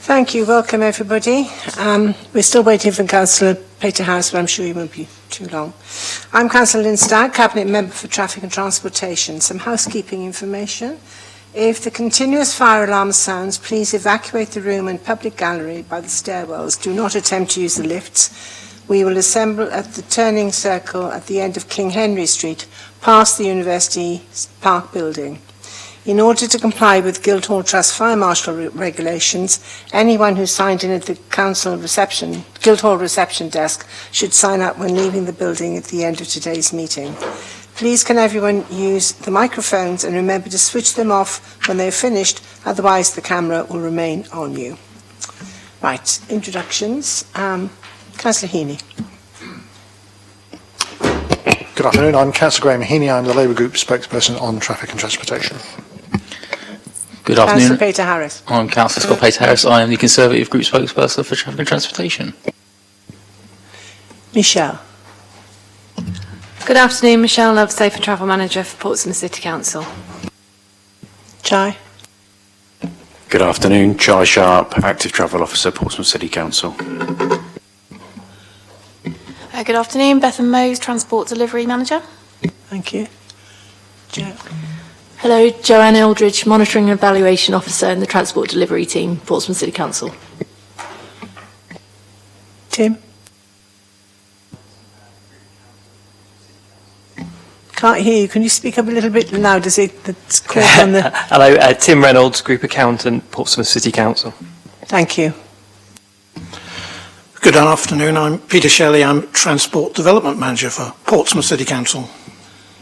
Thank you. Welcome, everybody. We're still waiting for Councillor Peter Harris, but I'm sure he won't be too long. I'm Councillor Lynn Stagg, Cabinet Member for Traffic and Transportation. Some housekeeping information. If the continuous fire alarm sounds, please evacuate the room and public gallery by the stairwells. Do not attempt to use the lifts. We will assemble at the turning circle at the end of King Henry Street, past the University Park building. In order to comply with Guildhall Trust Fire Marshal regulations, anyone who signed in at the Guildhall reception desk should sign up when leaving the building at the end of today's meeting. Please can everyone use the microphones and remember to switch them off when they're finished, otherwise the camera will remain on you. Right, introductions. Councillor Heaney. Good afternoon, I'm Councillor Graham Heaney, I'm the Labour Group spokesperson on traffic and transportation. Good afternoon. Councillor Peter Harris. I'm Councillor Scott Peter Harris. I am the Conservative Group spokesperson for traffic and transportation. Michelle. Good afternoon, Michelle Love, Safe and Travel Manager for Portsmouth City Council. Chai. Good afternoon, Charlie Sharp, Active Travel Officer, Portsmouth City Council. Good afternoon, Bethan Mose, Transport Delivery Manager. Thank you. Jo. Hello, Joanne Eldridge, Monitoring and Evaluation Officer in the Transport Delivery Team, Portsmouth City Council. Tim. Can't hear you. Can you speak up a little bit louder? That's called on the... Hello, Tim Reynolds, Group Accountant, Portsmouth City Council. Thank you. Good afternoon, I'm Peter Shelley, I'm Transport Development Manager for Portsmouth City Council.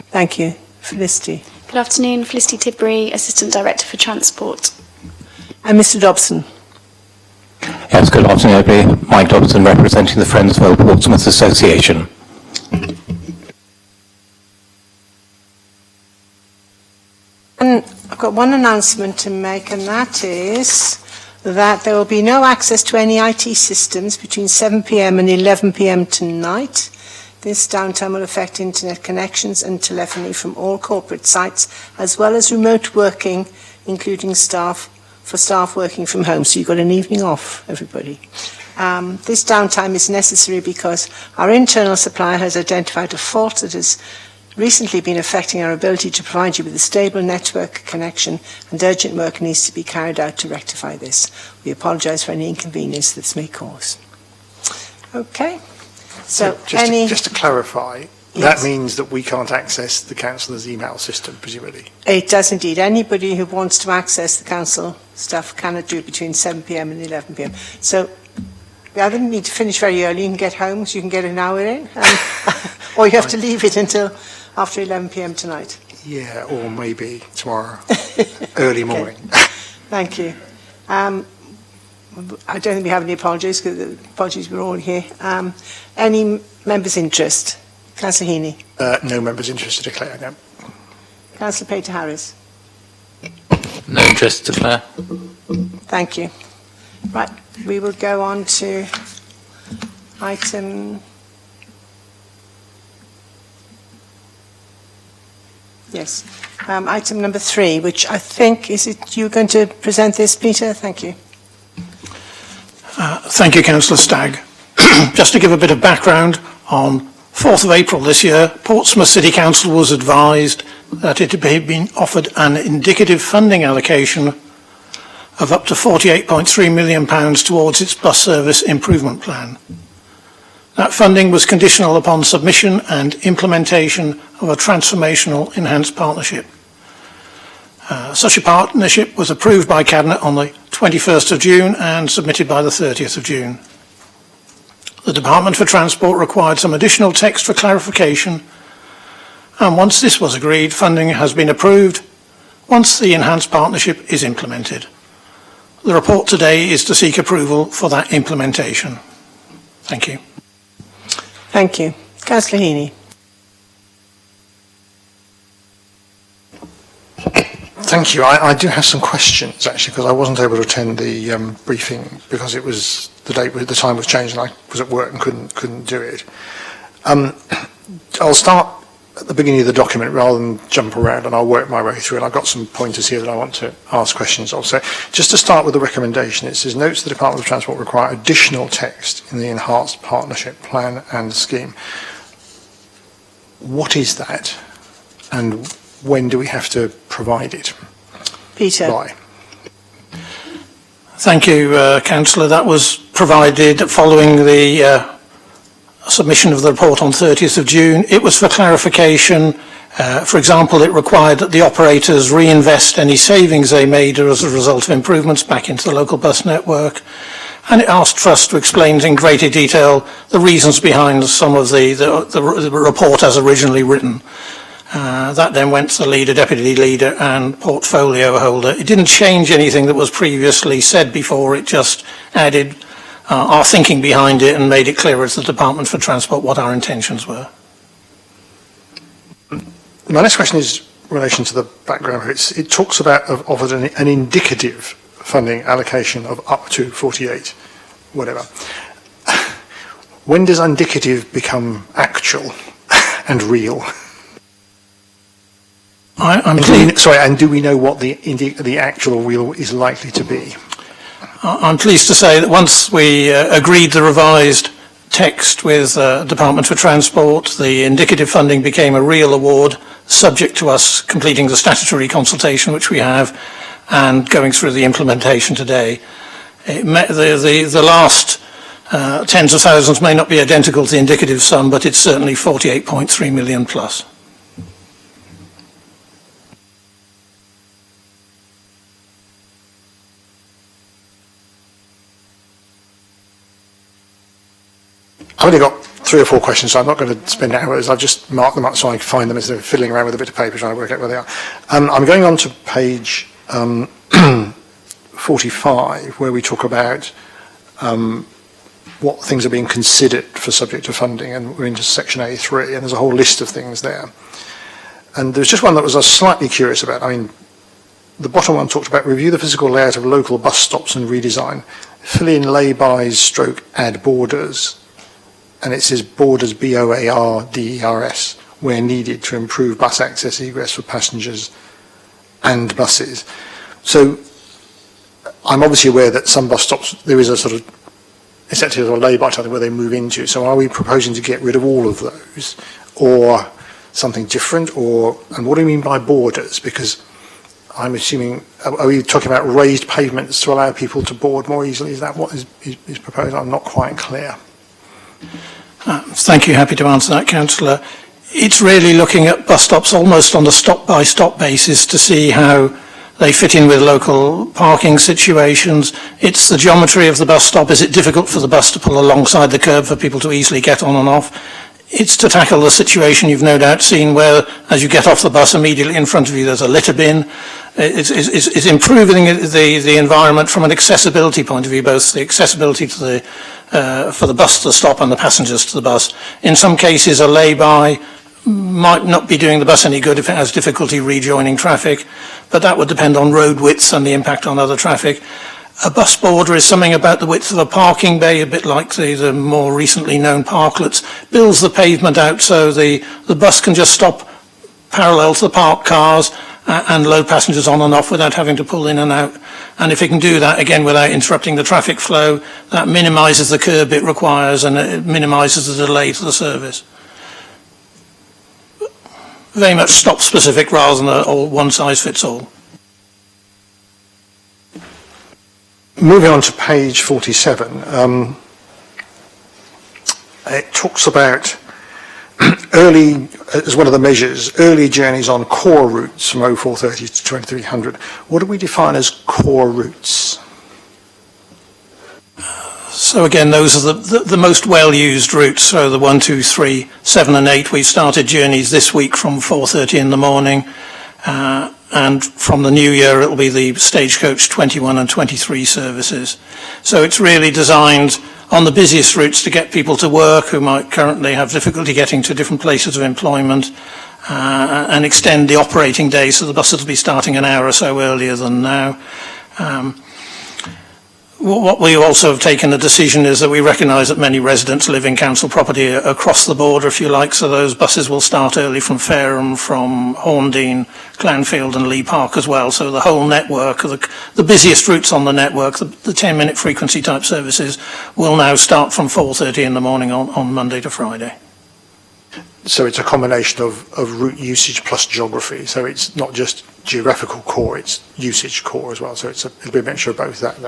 Thank you. Felicity. Good afternoon, Felicity Tidbury, Assistant Director for Transport. And Mr Dobson. Yes, good afternoon everybody. Mike Dobson representing the Friendsville Portsmouth Association. And I've got one announcement to make, and that is that there will be no access to any IT systems between 7 p.m. and 11 p.m. tonight. This downtime will affect internet connections and telephony from all corporate sites, as well as remote working, including staff working from home. So you've got an evening off, everybody. This downtime is necessary because our internal supplier has identified a fault that has recently been affecting our ability to provide you with a stable network connection, and urgent work needs to be carried out to rectify this. We apologise for any inconvenience this may cause. Okay. So just to clarify, yes. That means that we can't access the councillor's email system, presumably? It does indeed. Anybody who wants to access the council stuff cannot do it between 7 p.m. and 11 p.m. So we either need to finish very early and get home so you can get an hour in, or you have to leave it until after 11 p.m. tonight. Yeah, or maybe tomorrow, early morning. Thank you. I don't think we have any apologies, because the apologies we're all here. Any members' interest? Councillor Heaney. No members' interest to declare, no. Councillor Peter Harris. No interest to declare. Thank you. Right, we will go on to item... Yes, item number 3, which I think, is it you going to present this, Peter? Thank you. Thank you, Councillor Stagg. Just to give a bit of background, on 4th of April this year, Portsmouth City Council was advised that it had been offered an indicative funding allocation of up to £48.3 million towards its bus service improvement plan. That funding was conditional upon submission and implementation of a transformational enhanced partnership. Such a partnership was approved by Cabinet on the 21st of June and submitted by the 30th of June. The Department for Transport required some additional text for clarification, and once this was agreed, funding has been approved once the enhanced partnership is implemented. The report today is to seek approval for that implementation. Thank you. Thank you. Councillor Heaney. Thank you. I do have some questions, actually, because I wasn't able to attend the briefing because it was the time was changed and I was at work and couldn't do it. I'll start at the beginning of the document rather than jump around, and I'll work my way through it. I've got some pointers here that I want to ask questions of. So just to start with the recommendation, it says, notes the Department of Transport require additional text in the enhanced partnership plan and scheme. What is that, and when do we have to provide it? Peter. By? Thank you, Councillor. That was provided following the submission of the report on 30th of June. It was for clarification. For example, it required that the operators reinvest any savings they made as a result of improvements back into the local bus network. And it asked for us to explain in greater detail the reasons behind some of the report as originally written. That then went to the leader, deputy leader and portfolio holder. It didn't change anything that was previously said before, it just added our thinking behind it and made it clearer to the Department for Transport what our intentions were. My next question is in relation to the background. It talks about of an indicative funding allocation of up to 48, whatever. When does indicative become actual and real? And do we know what the actual real is likely to be? I'm pleased to say that once we agreed the revised text with Department for Transport, the indicative funding became a real award, subject to us completing the statutory consultation, which we have, and going through the implementation today. The last tens of thousands may not be identical to the indicative sum, but it's certainly 48.3 million plus. I've only got 3 or 4 questions, so I'm not going to spend hours. I've just marked them up so I can find them instead of fiddling around with a bit of paper trying to work out where they are. I'm going on to page 45, where we talk about what things are being considered for subject to funding, and we're into section A3, and there's a whole list of things there. And there's just one that I was slightly curious about. I mean, the bottom one talked about review the physical layout of local bus stops and redesign, fill in lay-bys stroke add borders, and it says borders, BOARDERS, where needed to improve bus access egress for passengers and buses. So I'm obviously aware that some bus stops, there is a sort of, essentially a lay-by type where they move into. So are we proposing to get rid of all of those, or something different, and what do you mean by borders? Because I'm assuming, are we talking about raised pavements to allow people to board more easily? Is that what is proposed? I'm not quite clear. Thank you. Happy to answer that, Councillor. It's really looking at bus stops almost on a stop-by-stop basis to see how they fit in with local parking situations. It's the geometry of the bus stop. Is it difficult for the bus to pull alongside the curb for people to easily get on and off? It's to tackle the situation you've no doubt seen where, as you get off the bus, immediately in front of you there's a litter bin. It's improving the environment from an accessibility point of view, both the accessibility to the for the bus to stop and the passengers to the bus. In some cases, a lay-by might not be doing the bus any good if it has difficulty rejoining traffic, but that would depend on road widths and the impact on other traffic. A bus border is something about the width of a parking bay, a bit like the more recently known parklets, builds the pavement out so the bus can just stop parallel to the parked cars and load passengers on and off without having to pull in and out. And if it can do that, again, without interrupting the traffic flow, that minimises the curb it requires and it minimises the delay to the service. Very much stop-specific rather than a one-size-fits-all. Moving on to page 47, it talks about early, as one of the measures, early journeys on core routes from 0430 to 2300. What do we define as core routes? So again, those are the most well-used routes. So the 1, 2, 3, 7 and 8, we've started journeys this week from 4:30 in the morning. And from the new year, it'll be the Stagecoach 21 and 23 services. So it's really designed on the busiest routes to get people to work who might currently have difficulty getting to different places of employment, and extend the operating day so the buses will be starting an hour or so earlier than now. What we also have taken a decision is that we recognise that many residents live in council property across the border, if you like, so those buses will start early from Fareham, from Horndean, Clanfield and Lee Park as well. So the whole network, the busiest routes on the network, the 10-minute frequency type services will now start from 4:30 in the morning on Monday to Friday. So it's a combination of route usage plus geography. So it's not just geographical core, it's usage core as well. So it'll be a mixture of both. That's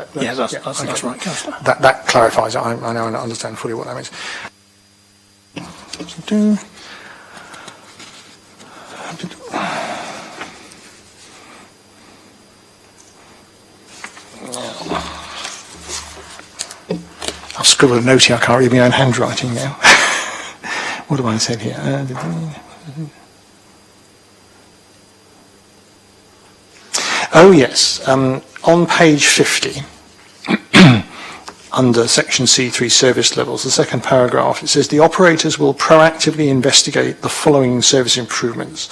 right, Councillor. That clarifies it. I now understand fully what that means. I've scribbled a note here. I can't read my own handwriting now. What have I said here? Oh yes, on page 50, under section C3 service levels, the second paragraph, it says the operators will proactively investigate the following service improvements.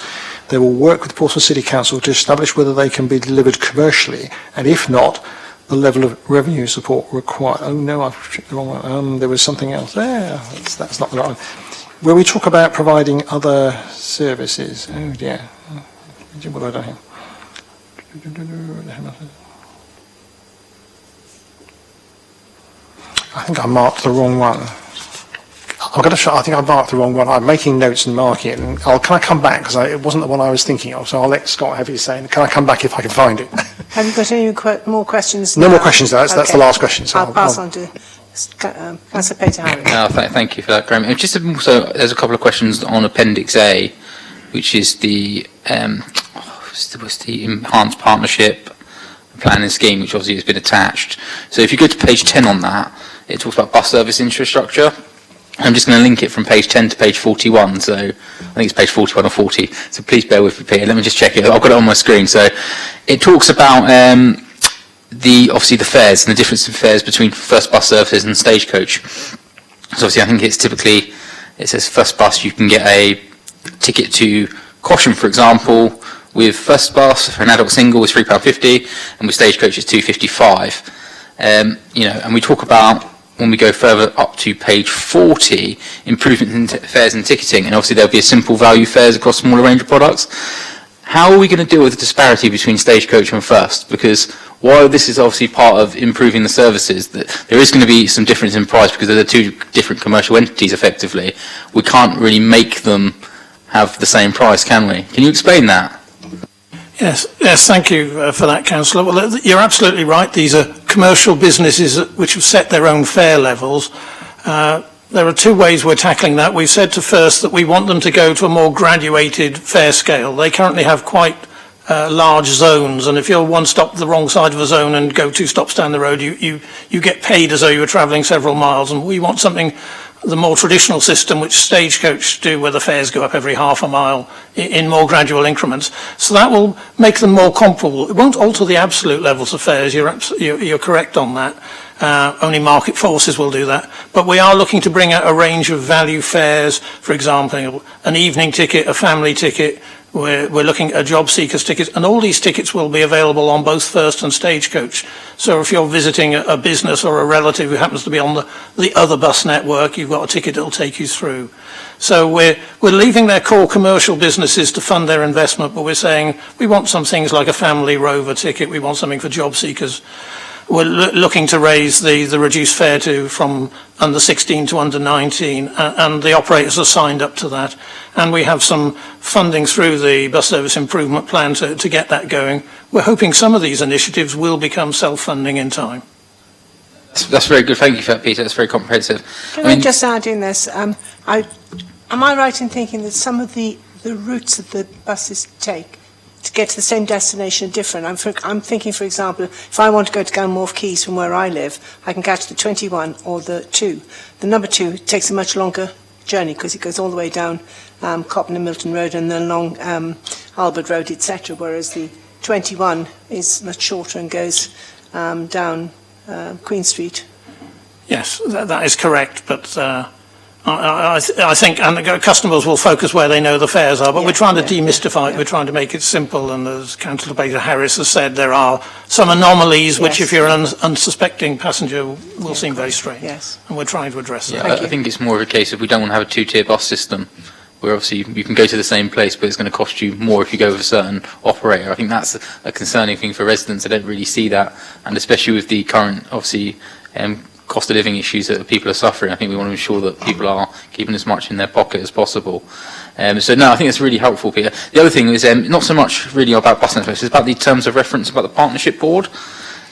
They will work with Portsmouth City Council to establish whether they can be delivered commercially, and if not, the level of revenue support required. Oh no, I've checked the wrong one. There was something else there. That's not the right one. Where we talk about providing other services. Oh dear. What have I done here? I think I marked the wrong one. I'm going to show. I think I marked the wrong one. I'm making notes and marking it. And can I come back? Because it wasn't the one I was thinking of. So I'll let Scott have his say. Can I come back if I can find it? Have you got any more questions? No more questions. That's the last question. So I'll pass on to Councillor Peter Harris. Thank you for that, Graham. Just also, there's a couple of questions on Appendix A, which is the what's the enhanced partnership planning scheme, which obviously has been attached. So if you go to page 10 on that, it talks about bus service infrastructure. I'm just going to link it from page 10 to page 41. So I think it's page 41 or 40. So please bear with me, Peter. Let me just check it. I've got it on my screen. So it talks about obviously the fares and the difference in fares between first bus services and stagecoach. So obviously I think it's typically, it says first bus, you can get a ticket to Caution, for example, with first bus for an adult single is £3.50 and with stagecoach it's £2.55. And we talk about, when we go further up to page 40, improvements in fares and ticketing, and obviously there'll be a simple value fares across a smaller range of products. How are we going to deal with the disparity between stagecoach and first? Because while this is obviously part of improving the services, there is going to be some difference in price because they're two different commercial entities effectively. We can't really make them have the same price, can we? Can you explain that? Yes, thank you for that, Councillor. Well, you're absolutely right. These are commercial businesses which have set their own fare levels. There are two ways we're tackling that. We've said to First that we want them to go to a more graduated fare scale. They currently have quite large zones, and if you're one stop the wrong side of a zone and go 2 stops down the road, you get paid as though you were travelling several miles. And we want something, the more traditional system which Stagecoach do, where the fares go up every half a mile in more gradual increments. So that will make them more comparable. It won't alter the absolute levels of fares. You're correct on that. Only market forces will do that. But we are looking to bring out a range of value fares, for example, an evening ticket, a family ticket. We're looking at job seekers tickets, and all these tickets will be available on both First and Stagecoach. So if you're visiting a business or a relative who happens to be on the other bus network, you've got a ticket that will take you through. So we're leaving their core commercial businesses to fund their investment, but we're saying we want some things like a family rover ticket, we want something for job seekers. We're looking to raise the reduced fare from under 16 to under 19, and the operators are signed up to that. And we have some funding through the Bus Service Improvement Plan to get that going. We're hoping some of these initiatives will become self-funding in time. That's very good. Thank you for that, Peter. That's very comprehensive. Can I just add in this? Am I right in thinking that some of the routes that the buses take to get to the same destination are different? I'm thinking, for example, if I want to go to Galmorth Keys from where I live, I can catch the 21 or the 2. The number 2 takes a much longer journey because it goes all the way down Copton and Milton Road and then along Albert Road, etc., whereas the 21 is much shorter and goes down Queen Street. Yes, that is correct, but I think, and the customers will focus where they know the fares are, but we're trying to demystify it, we're trying to make it simple, and as Councillor Peter Harris has said, there are some anomalies which, if you're an unsuspecting passenger, will seem very strange. Yes. And we're trying to address that. I think it's more of a case of we don't want to have a two-tier bus system, where obviously you can go to the same place, but it's going to cost you more if you go with a certain operator. I think that's a concerning thing for residents. I don't really see that, and especially with the current, obviously, cost of living issues that people are suffering, I think we want to ensure that people are keeping as much in their pocket as possible. So no, I think it's really helpful, Peter. The other thing is not so much really about bus networks, it's about the terms of reference about the partnership board.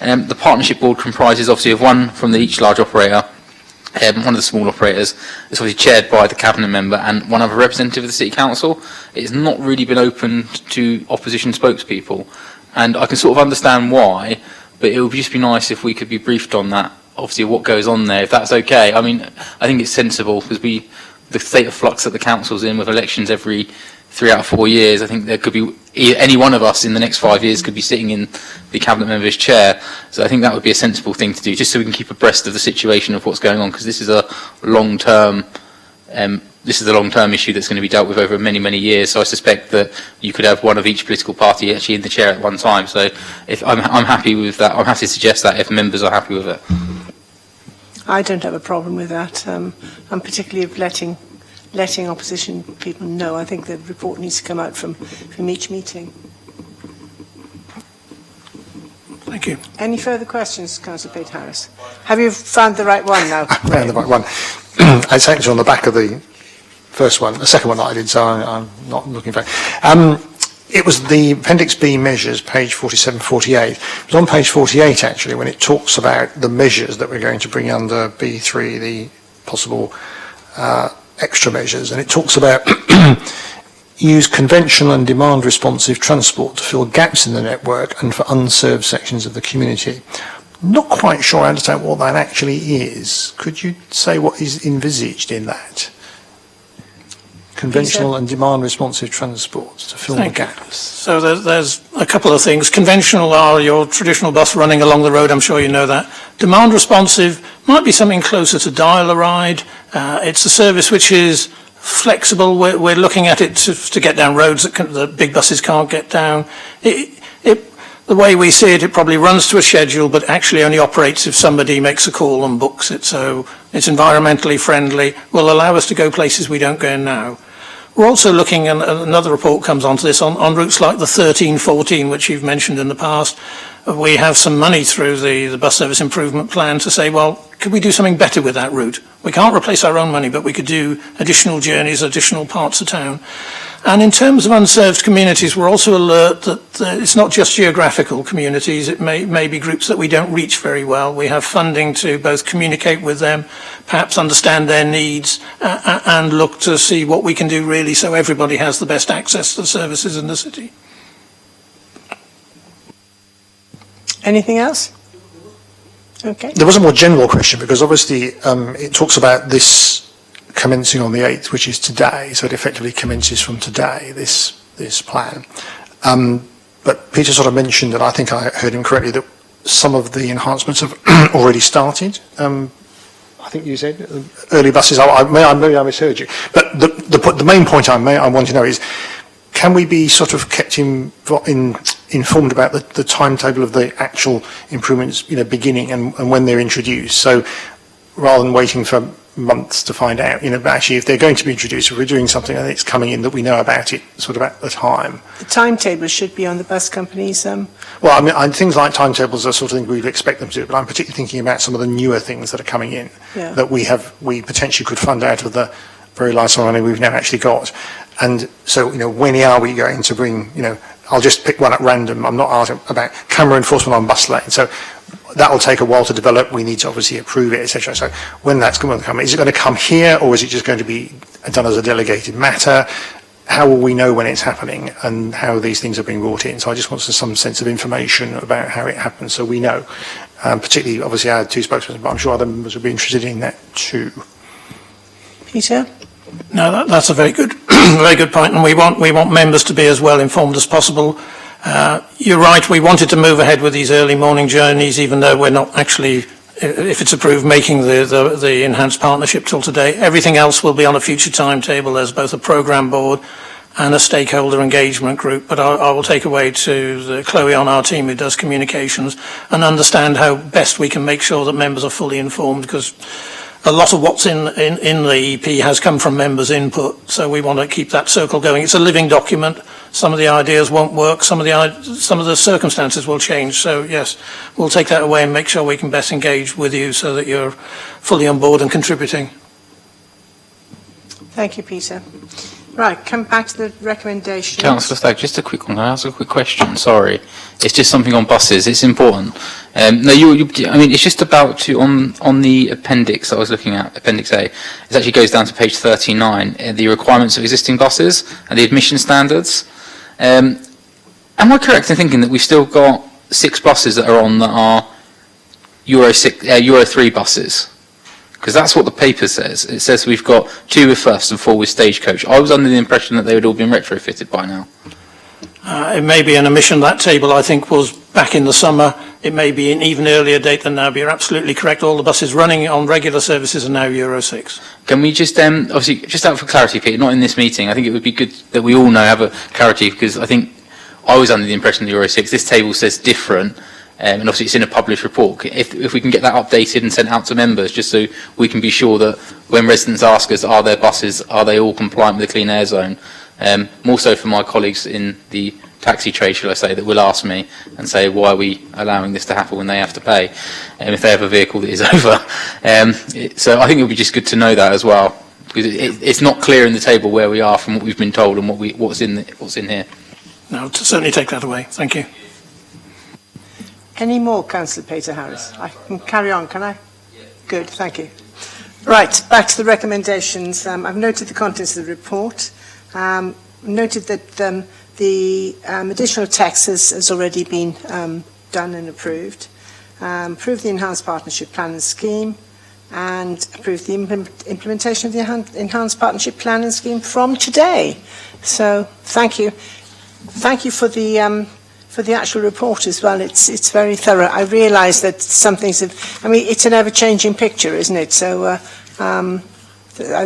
The partnership board comprises obviously of one from each large operator, one of the small operators. It's obviously chaired by the cabinet member and one other representative of the city council. It's not really been open to opposition spokespeople, and I can sort of understand why, but it would just be nice if we could be briefed on that. Obviously, what goes on there, if that's okay. I mean, I think it's sensible because the state of flux that the council's in with elections every 3 out of 4 years, I think there could be, any one of us in the next 5 years could be sitting in the cabinet member's chair. So I think that would be a sensible thing to do, just so we can keep abreast of the situation of what's going on, because this is a long-term issue that's going to be dealt with over many, many years. So I suspect that you could have one of each political party actually in the chair at one time. So if I'm happy with that, I'm happy to suggest that if members are happy with it. I don't have a problem with that. I'm particularly of letting opposition people know. I think the report needs to come out from each meeting. Thank you. Any further questions, Councillor Peter Harris? Have you found the right one now? I found the right one. It's actually on the back of the first one, the second one that I did, so I'm not looking for it. It was the Appendix B measures, page 47, 48. It was on page 48, actually, when it talks about the measures that we're going to bring under B3, the possible extra measures, and it talks about use conventional and demand-responsive transport to fill gaps in the network and for unserved sections of the community. Not quite sure I understand what that actually is. Could you say what is envisaged in that? Conventional and demand-responsive transport to fill the gaps. So there's a couple of things. Conventional are your traditional bus running along the road, I'm sure you know that. Demand-responsive might be something closer to dial-a-ride. It's a service which is flexible. We're looking at it to get down roads that the big buses can't get down. The way we see it, it probably runs to a schedule, but actually only operates if somebody makes a call and books it. So it's environmentally friendly, will allow us to go places we don't go now. We're also looking, and another report comes onto this, on routes like the 1314, which you've mentioned in the past. We have some money through the bus service improvement plan to say, well, could we do something better with that route? We can't replace our own money, but we could do additional journeys, additional parts of town. And in terms of unserved communities, we're also alert that it's not just geographical communities, it may be groups that we don't reach very well. We have funding to both communicate with them, perhaps understand their needs, and look to see what we can do really so everybody has the best access to the services in the city. Anything else? Okay. There was a more general question, because obviously it talks about this commencing on the 8th, which is today, so it effectively commences from today, this plan. But Peter sort of mentioned, and I think I heard him correctly, that some of the enhancements have already started. I think you said early buses. Maybe I misheard you. But the main point I want to know is, can we be sort of kept informed about the timetable of the actual improvements, beginning and when they're introduced? So rather than waiting for months to find out, but actually if they're going to be introduced, if we're doing something and it's coming in, that we know about it sort of at the time. The timetable should be on the bus companies. Well, I mean, things like timetables are sort of things we'd expect them to do, but I'm particularly thinking about some of the newer things that are coming in that we potentially could fund out of the very large sum of money we've now actually got. And so, when are we going to bring, I'll just pick one at random. I'm not asking about camera enforcement on bus lanes. So that will take a while to develop. We need to obviously approve it, etc. So when that's going to come, is it going to come here, or is it just going to be done as a delegated matter? How will we know when it's happening and how these things are being brought in? So I just want some sense of information about how it happens, so we know. Particularly, obviously, our two spokespersons, but I'm sure other members would be interested in that too. Peter? No, that's a very good, very good point, and we want members to be as well informed as possible. You're right, we wanted to move ahead with these early morning journeys, even though we're not actually if it's approved, making the enhanced partnership till today. Everything else will be on a future timetable. There's both a programme board and a stakeholder engagement group, but I will take away to Chloe on our team who does communications and understand how best we can make sure that members are fully informed, because a lot of what's in the EP has come from members' input, so we want to keep that circle going. It's a living document. Some of the ideas won't work, some of the circumstances will change, so yes, we'll take that away and make sure we can best engage with you so that you're fully on board and contributing. Thank you, Peter. Right, come back to the recommendations. Councillor Stagg, just a quick one. Can I ask a quick question? Sorry. It's just something on buses. It's important. I mean, it's just about on the appendix I was looking at, Appendix A. It actually goes down to page 39, the requirements of existing buses and the admission standards. Am I correct in thinking that we've still got 6 buses that are on that are Euro 3 buses? Because that's what the paper says. It says we've got 2 with first and 4 with stagecoach. I was under the impression that they had all been retrofitted by now. It may be an omission. That table, I think, was back in the summer. It may be an even earlier date than now, but you're absolutely correct. All the buses running on regular services are now Euro 6. Can we just, obviously, just out for clarity, Peter, not in this meeting, I think it would be good that we all have a clarity, because I think I was under the impression that Euro 6, this table says different, and obviously it's in a published report. If we can get that updated and sent out to members, just so we can be sure that when residents ask us, are their buses, are they all compliant with the clean air zone? More so for my colleagues in the taxi trade, shall I say, that will ask me and say, why are we allowing this to happen when they have to pay, if they have a vehicle that is over. So I think it would be just good to know that as well, because it's not clear in the table where we are from what we've been told and what's in here. No, to certainly take that away. Thank you. Any more, Councillor Peter Harris? I can carry on, can I? Good, thank you. Right, back to the recommendations. I've noted the contents of the report. Noted that the additional text has already been done and approved. Approved the enhanced partnership plan and scheme, and approved the implementation of the enhanced partnership plan and scheme from today. So thank you. Thank you for the actual report as well. It's very thorough. I realise that some things have, I mean, it's an ever-changing picture, isn't it? So I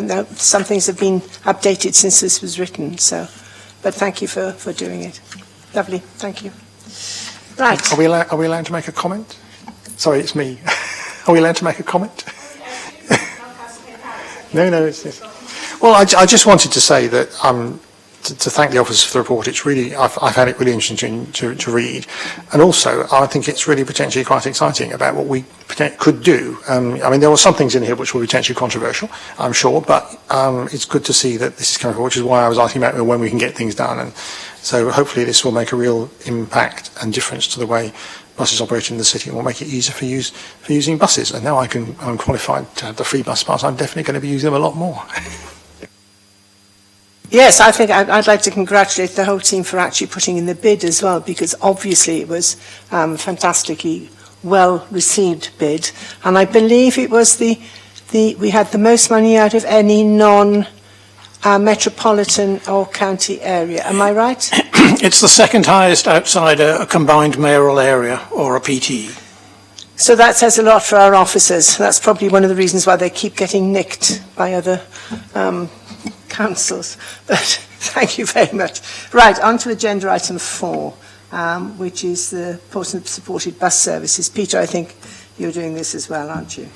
know some things have been updated since this was written. So, but thank you for doing it. Lovely. Thank you. Right. Are we allowed to make a comment? Sorry, it's me. Are we allowed to make a comment? No. Well, I just wanted to say that to thank the officers for the report. It's really, I found it really interesting to read, and also I think it's really potentially quite exciting about what we could do. I mean, there were some things in here which were potentially controversial, I'm sure, but it's good to see that this is coming forward, which is why I was asking about when we can get things done, and so hopefully this will make a real impact and difference to the way buses operate in the city, and will make it easier for using buses. And now I'm qualified to have the free bus pass. I'm definitely going to be using them a lot more. Yes, I think I'd like to congratulate the whole team for actually putting in the bid as well, because obviously it was fantastically well-received bid, and I believe it was we had the most money out of any non-metropolitan or county area. Am I right? It's the second highest outside a combined mayoral area or a PTE. So that says a lot for our officers. That's probably one of the reasons why they keep getting nicked by other councils. But thank you very much. Right, on to agenda item 4, which is the Portsmouth supported bus services. Peter, I think you're doing this as well, aren't you?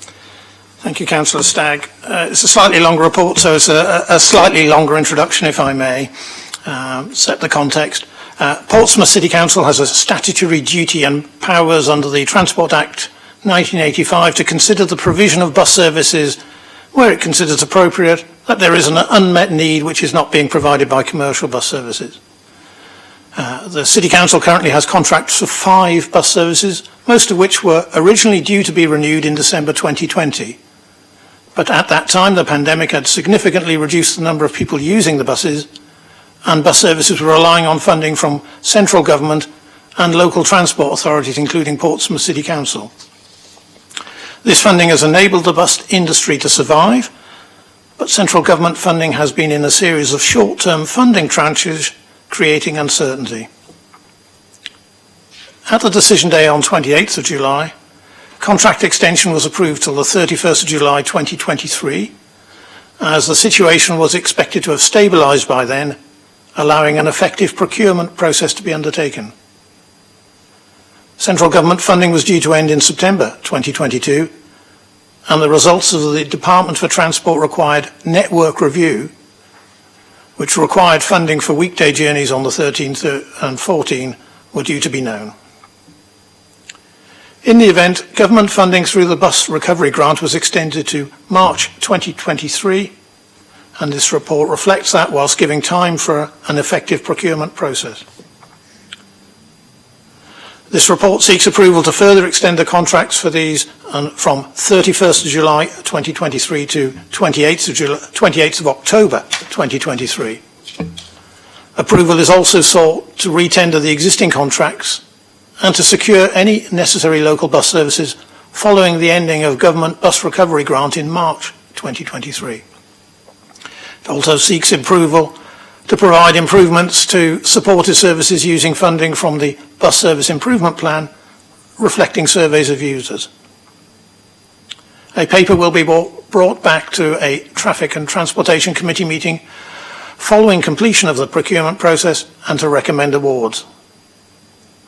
Thank you, Councillor Stagg. It's a slightly longer report, so it's a slightly longer introduction, if I may. Set the context. Portsmouth City Council has a statutory duty and powers under the Transport Act 1985 to consider the provision of bus services where it considers appropriate, that there is an unmet need which is not being provided by commercial bus services. The City Council currently has contracts for 5 bus services, most of which were originally due to be renewed in December 2020. But at that time, the pandemic had significantly reduced the number of people using the buses, and bus services were relying on funding from central government and local transport authorities, including Portsmouth City Council. This funding has enabled the bus industry to survive, but central government funding has been in a series of short-term funding tranches, creating uncertainty. At the decision day on 28th of July, Contract extension was approved till the 31st of July 2023, as the situation was expected to have stabilised by then, allowing an effective procurement process to be undertaken. Central government funding was due to end in September 2022, and the results of the Department for Transport required network review, which required funding for weekday journeys on the 13th and 14th, were due to be known. In the event, government funding through the bus recovery grant was extended to March 2023, and this report reflects that whilst giving time for an effective procurement process. This report seeks approval to further extend the contracts for these from 31st of July 2023 to 28th of October 2023. Approval is also sought to re-tender the existing contracts and to secure any necessary local bus services following the ending of government bus recovery grant in March 2023. It also seeks approval to provide improvements to supported services using funding from the Bus Service Improvement Plan, reflecting surveys of users. A paper will be brought back to a Traffic and Transportation Committee meeting following completion of the procurement process and to recommend awards.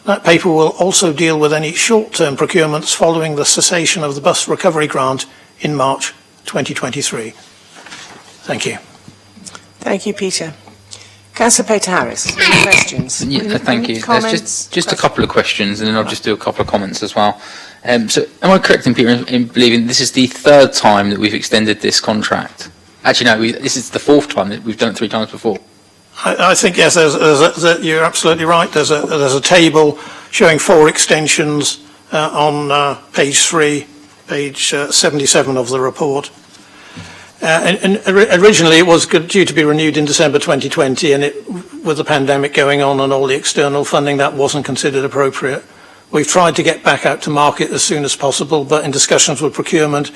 That paper will also deal with any short-term procurements following the cessation of the bus recovery grant in March 2023. Thank you. Thank you, Peter. Councillor Peter Harris, any questions? Yeah, thank you. Comments? Just a couple of questions, and then I'll just do a couple of comments as well. So, am I correct in, Peter, in believing this is the third time that we've extended this contract? Actually, no, this is the fourth time that we've done it 3 times before. I think, yes, you're absolutely right. There's a table showing 4 extensions on page 3, page 77 of the report. And originally it was due to be renewed in December 2020, and with the pandemic going on and all the external funding, that wasn't considered appropriate. We've tried to get back out to market as soon as possible, but in discussions with procurement,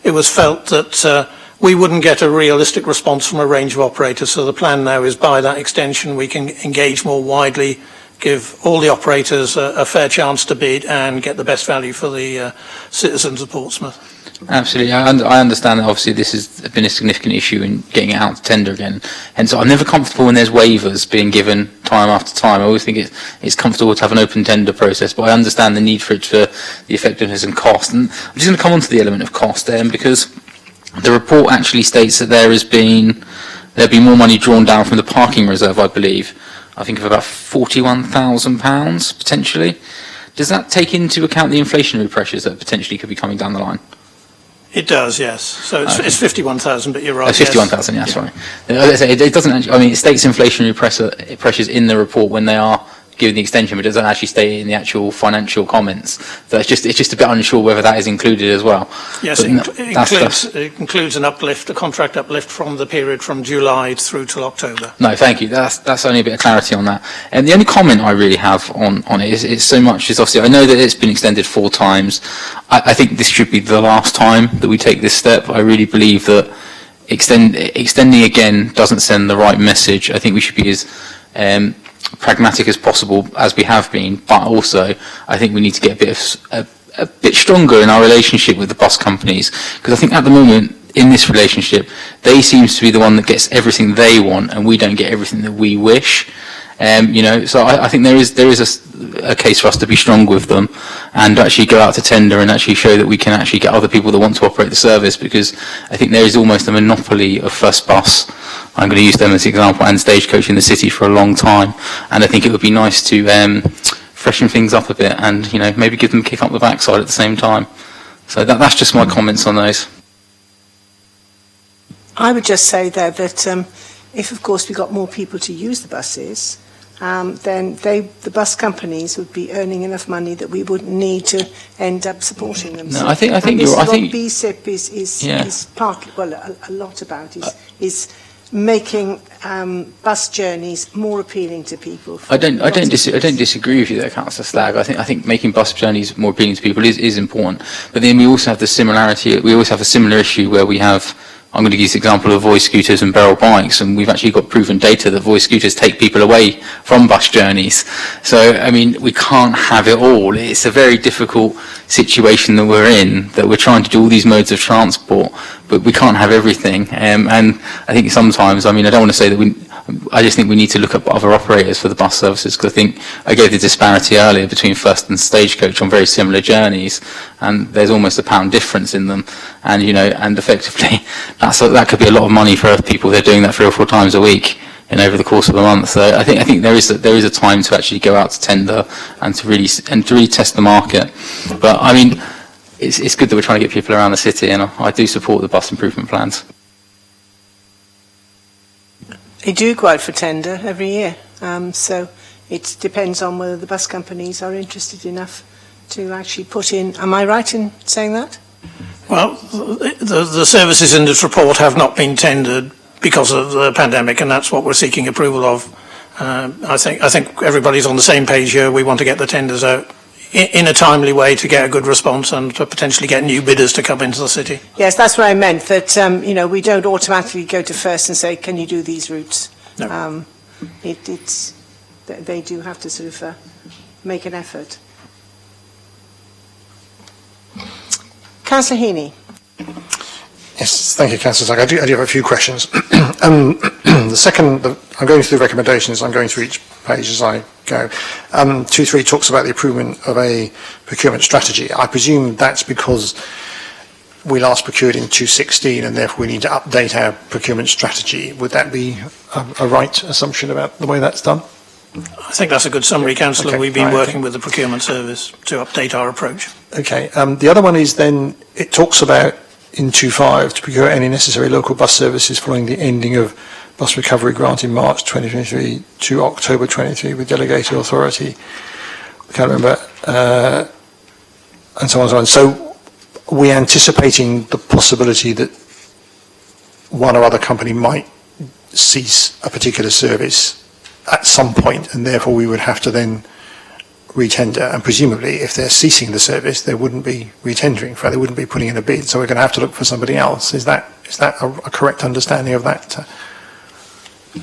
it was felt that we wouldn't get a realistic response from a range of operators. So the plan now is, by that extension, we can engage more widely, give all the operators a fair chance to bid and get the best value for the citizens of Portsmouth. Absolutely. I understand that obviously this has been a significant issue in getting it out to tender again. And so I'm never comfortable when there's waivers being given time after time. I always think it's comfortable to have an open tender process, but I understand the need for it for the effectiveness and cost. And I'm just going to come on to the element of cost because the report actually states that there'll be more money drawn down from the parking reserve, I believe. I think of about £41,000 potentially. Does that take into account the inflationary pressures that potentially could be coming down the line? It does, yes. So it's 51,000, but you're right. 51,000, yes. Sorry. It doesn't actually, I mean, it states inflationary pressures in the report when they are given the extension, but it doesn't actually state it in the actual financial comments. So it's just a bit unsure whether that is included as well. Yes, it includes an uplift, a contract uplift from the period from July through till October. No, thank you. That's only a bit of clarity on that. And the only comment I really have on it is so much is obviously I know that it's been extended 4 times. I think this should be the last time that we take this step. I really believe that extending again doesn't send the right message. I think we should be as pragmatic as possible as we have been, but also I think we need to get a bit stronger in our relationship with the bus companies, because I think at the moment in this relationship they seem to be the one that gets everything they want and we don't get everything that we wish. So I think there is a case for us to be strong with them and actually go out to tender and actually show that we can actually get other people that want to operate the service, because I think there is almost a monopoly of First Bus. I'm going to use them as an example, and Stagecoach in the city for a long time, and I think it would be nice to freshen things up a bit and maybe give them a kick up the backside at the same time. So that's just my comments on those. I would just say there that if, of course, we got more people to use the buses, then the bus companies would be earning enough money that we wouldn't need to end up supporting them. No, so I think you're. I think BSIP is partly, a lot about is making bus journeys more appealing to people. I don't disagree with you there, Councillor Stagg. I think making bus journeys more appealing to people is important. But then we also have the similarity. We always have a similar issue where we have I'm going to use the example of voice scooters and barrel bikes, and we've actually got proven data that voice scooters take people away from bus journeys. So, I mean, we can't have it all. It's a very difficult situation that we're in, that we're trying to do all these modes of transport, but we can't have everything. And I think sometimes, I mean, I don't want to say that I just think we need to look at other operators for the bus services, because I think I gave the disparity earlier between First and Stagecoach on very similar journeys, and there's almost £1 difference in them, and and effectively that could be a lot of money for people if they're doing that 3 or 4 times a week over the course of a month. So I think there is a time to actually go out to tender and to really test the market. But I mean, it's good that we're trying to get people around the city, and I do support the bus improvement plans. They do go out for tender every year, so it depends on whether the bus companies are interested enough to actually put in. Am I right in saying that? Well, the services in this report have not been tendered because of the pandemic, and that's what we're seeking approval of. I think everybody's on the same page here. We want to get the tenders out in a timely way to get a good response and to potentially get new bidders to come into the city. Yes, that's what I meant, that we don't automatically go to First and say, can you do these routes? No. They do have to sort of make an effort. Councillor Heaney. Yes, thank you, Councillor Zag. I do have a few questions. I'm going through the recommendations. I'm going through each page as I go. 2.3 talks about the improvement of a procurement strategy. I presume that's because we last procured in 2016 and therefore we need to update our procurement strategy. Would that be a right assumption about the way that's done? I think that's a good summary, Councillor. Okay. We've been working with the procurement service to update our approach. Okay. The other one is then, it talks about in 2.5 to procure any necessary local bus services following the ending of bus recovery grant in March 2023 to October 23 with delegated authority. I can't remember, and so on and so on. So we're anticipating the possibility that one or other company might cease a particular service at some point, and therefore we would have to then re-tender, and presumably if they're ceasing the service they wouldn't be re-tendering for it, they wouldn't be putting in a bid, so we're going to have to look for somebody else. Is that a correct understanding of that?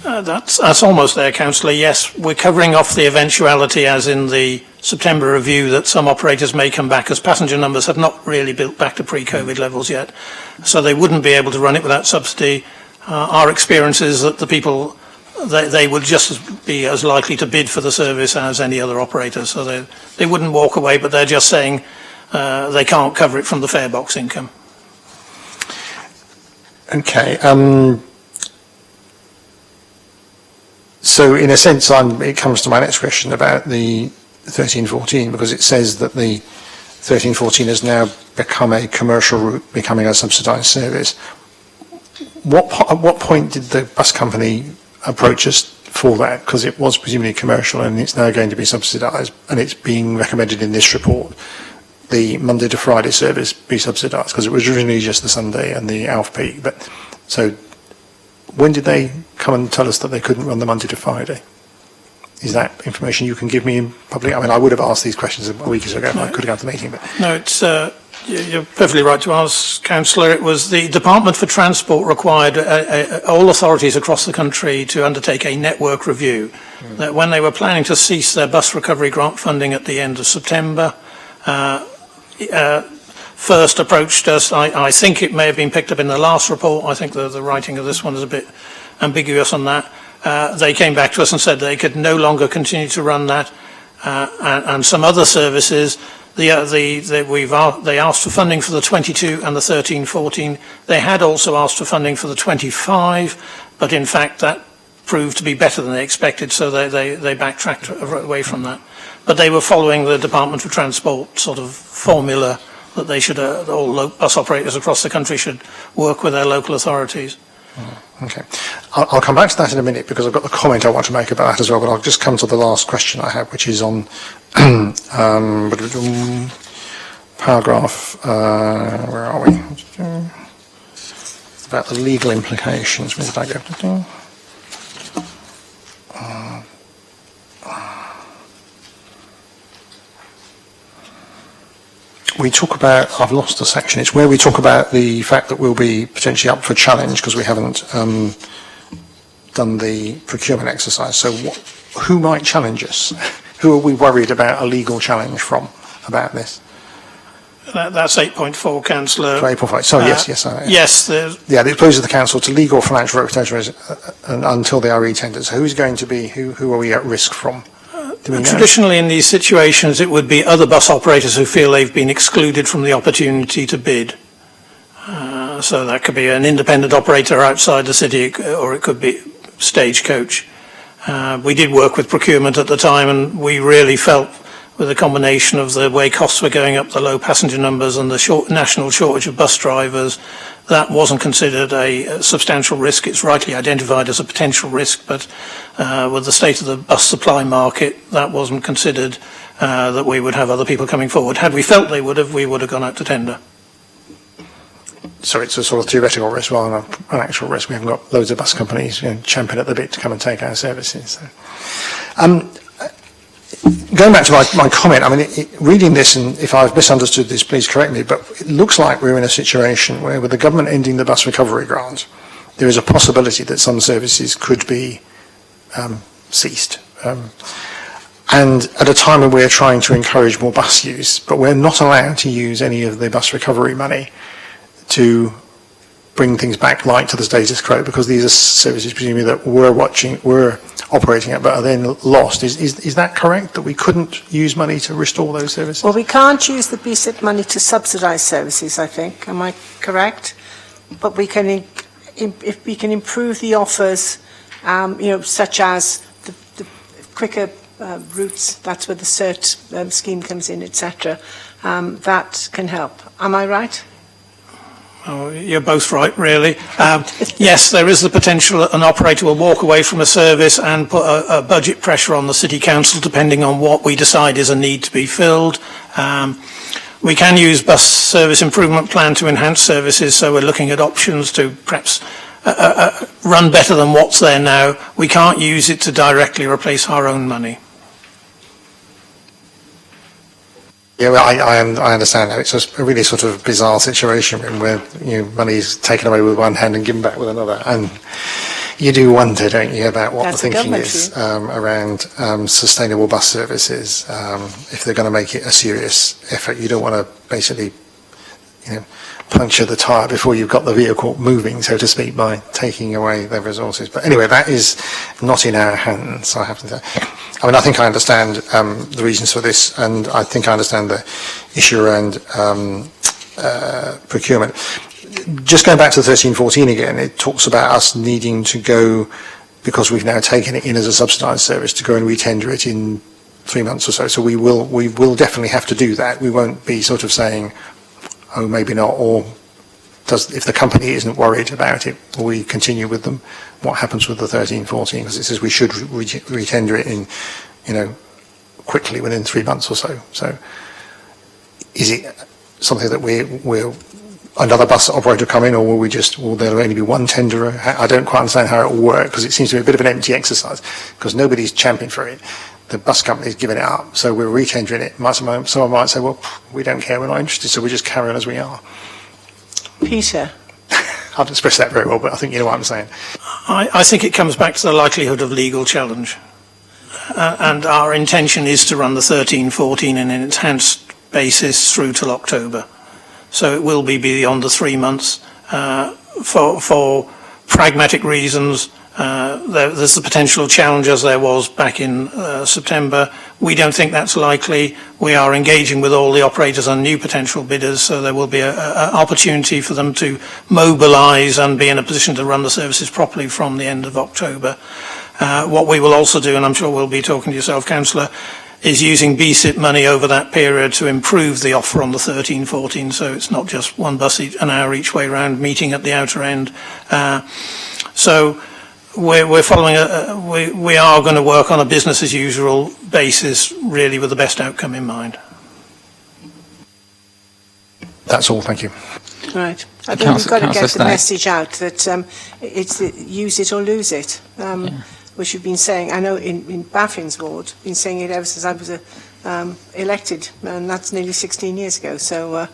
That's almost there, Councillor. Yes, we're covering off the eventuality, as in the September review, that some operators may come back, as passenger numbers have not really built back to pre-COVID levels yet, so they wouldn't be able to run it without subsidy. Our experience is that the people, they would just be as likely to bid for the service as any other operator, so they wouldn't walk away, but they're just saying they can't cover it from the fare box income. Okay. So in a sense, it comes to my next question about the 1314, because it says that the 1314 has now become a commercial route, becoming a subsidised service. At what point did the bus company approach us for that? Because it was presumably commercial and it's now going to be subsidised, and it's being recommended in this report the Monday to Friday service be subsidised, because it was originally just the Sunday and the Alf Peak. But so when did they come and tell us that they couldn't run the Monday to Friday? Is that information you can give me in public? I mean, I would have asked these questions a week ago if I could have gone to the meeting. But No, it's you're perfectly right to ask, Councillor. It was the Department for Transport required all authorities across the country to undertake a network review. That when they were planning to cease their bus recovery grant funding at the end of September, First approached us. I think it may have been picked up in the last report. I think the writing of this one is a bit ambiguous on that. They came back to us and said they could no longer continue to run that, and some other services. They asked for funding for the 22 and the 1314. They had also asked for funding for the 25, but in fact that proved to be better than they expected, so they backtracked away from that. But they were following the Department for Transport sort of formula that they should, all bus operators across the country should work with their local authorities. Okay. I'll come back to that in a minute, because I've got the comment I want to make about that as well, but I'll just come to the last question I have, which is on paragraph, where are we? It's about the legal implications. Where did I go? we talk about, I've lost the section, it's where we talk about the fact that we'll be potentially up for challenge because we haven't done the procurement exercise. So who might challenge us? Who are we worried about a legal challenge from about this? That's 8.4, Councillor. 8.5. Sorry, yes. Yes. Yeah, it poses the council to legal or financial reputation until they are re-tendered. So who's going to be, who are we at risk from? Traditionally in these situations it would be other bus operators who feel they've been excluded from the opportunity to bid. So that could be an independent operator outside the city, or it could be Stagecoach. We did work with procurement at the time, and we really felt with a combination of the way costs were going up, the low passenger numbers and the national shortage of bus drivers, that wasn't considered a substantial risk. It's rightly identified as a potential risk, but with the state of the bus supply market, that wasn't considered that we would have other people coming forward. Had we felt they would have, we would have gone out to tender. So it's a sort of theoretical risk rather than an actual risk. We haven't got loads of bus companies champing at the bit to come and take our services. So. Going back to my comment, I mean, reading this, and if I've misunderstood this, please correct me, but it looks like we're in a situation where, with the government ending the bus recovery grant, there is a possibility that some services could be ceased. And at a time when we're trying to encourage more bus use, but we're not allowed to use any of the bus recovery money to bring things back right to the status quo, because these are services presumably that we're operating at but are then lost. Is that correct, that we couldn't use money to restore those services? Well, we can't use the BSIP money to subsidise services, I think. Am I correct? But we can, if we can improve the offers, such as the quicker routes, that's where the CERT scheme comes in, etc. That can help. Am I right? Oh, you're both right, really. Yes, there is the potential that an operator will walk away from a service and put a budget pressure on the City Council, depending on what we decide is a need to be filled. We can use bus service improvement plan to enhance services, so we're looking at options to perhaps run better than what's there now. We can't use it to directly replace our own money. Yeah, well, I understand that. It's a really sort of bizarre situation where money is taken away with one hand and given back with another. And you do wonder, don't you, about what the thinking is around sustainable bus services. If they're going to make it a serious effort, you don't want to basically, puncture the tyre before you've got the vehicle moving, so to speak, by taking away their resources. But anyway, that is not in our hands, I have to say. I mean, I think I understand the reasons for this, and I think I understand the issue around procurement. Just going back to 1314 again, it talks about us needing to go, because we've now taken it in as a subsidised service, to go and re-tender it in 3 months or so. So we will definitely have to do that. We won't be sort of saying, oh, maybe not, or if the company isn't worried about it, will we continue with them? What happens with the 1314? Because it says we should re-tender it in, quickly, within 3 months or so. So is it something that we'll another bus operator come in, or will there only be one tenderer? I don't quite understand how it will work, because it seems to be a bit of an empty exercise, because nobody's championing for it. The bus company's given it up, so we're re-tendering it. Someone might say, well, we don't care, we're not interested, so we just carry on as we are. Peter. I haven't expressed that very well, but I think you know what I'm saying. I think it comes back to the likelihood of legal challenge. And our intention is to run the 13-14 in an enhanced basis through till October. So it will be beyond the 3 months. For pragmatic reasons, there's the potential challenge as there was back in September. We don't think that's likely. We are engaging with all the operators and new potential bidders, so there will be an opportunity for them to mobilise and be in a position to run the services properly from the end of October. What we will also do, and I'm sure we'll be talking to yourself, Councillor, is using BSIP money over that period to improve the offer on the 13-14, so it's not just one bus an hour each way round, meeting at the outer end. So we're following we are going to work on a business as usual basis, really with the best outcome in mind. That's all, thank you. Right. I think we've got to get the message out that it's use it or lose it. which we've been saying, I know in Baffin's ward, been saying it ever since I was elected, and that's nearly 16 years ago. So,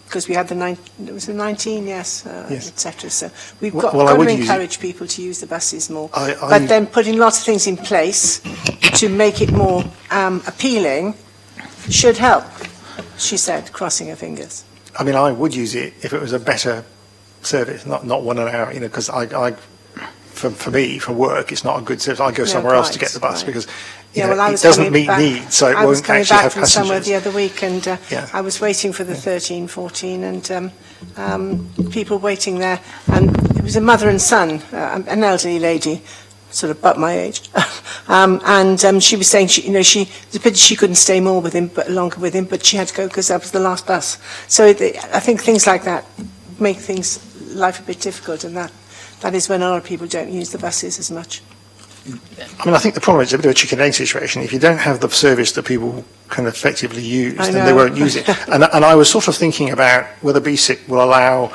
because we had it was the 19, yes. Etc. So we've got to encourage people to use the buses more. But then putting lots of things in place to make it more appealing should help, she said, crossing her fingers. I mean, I would use it if it was a better service, not 1 hour, because for me, for work, it's not a good service. I go somewhere else to get the bus because it doesn't meet needs, so it won't actually have passengers. I was coming back from somewhere the other week, and I was waiting for the 1314, and people waiting there, and it was a mother and son, an elderly lady, sort of but my age, and she was saying it's a pity she couldn't stay longer with him, but she had to go because that was the last bus. So I think things like that make life a bit difficult, and that is when a lot of people don't use the buses as much. I mean, I think the problem is a bit of a chicken and egg situation. If you don't have the service that people can effectively use, then they won't use it. And I was sort of thinking about whether BSIC will allow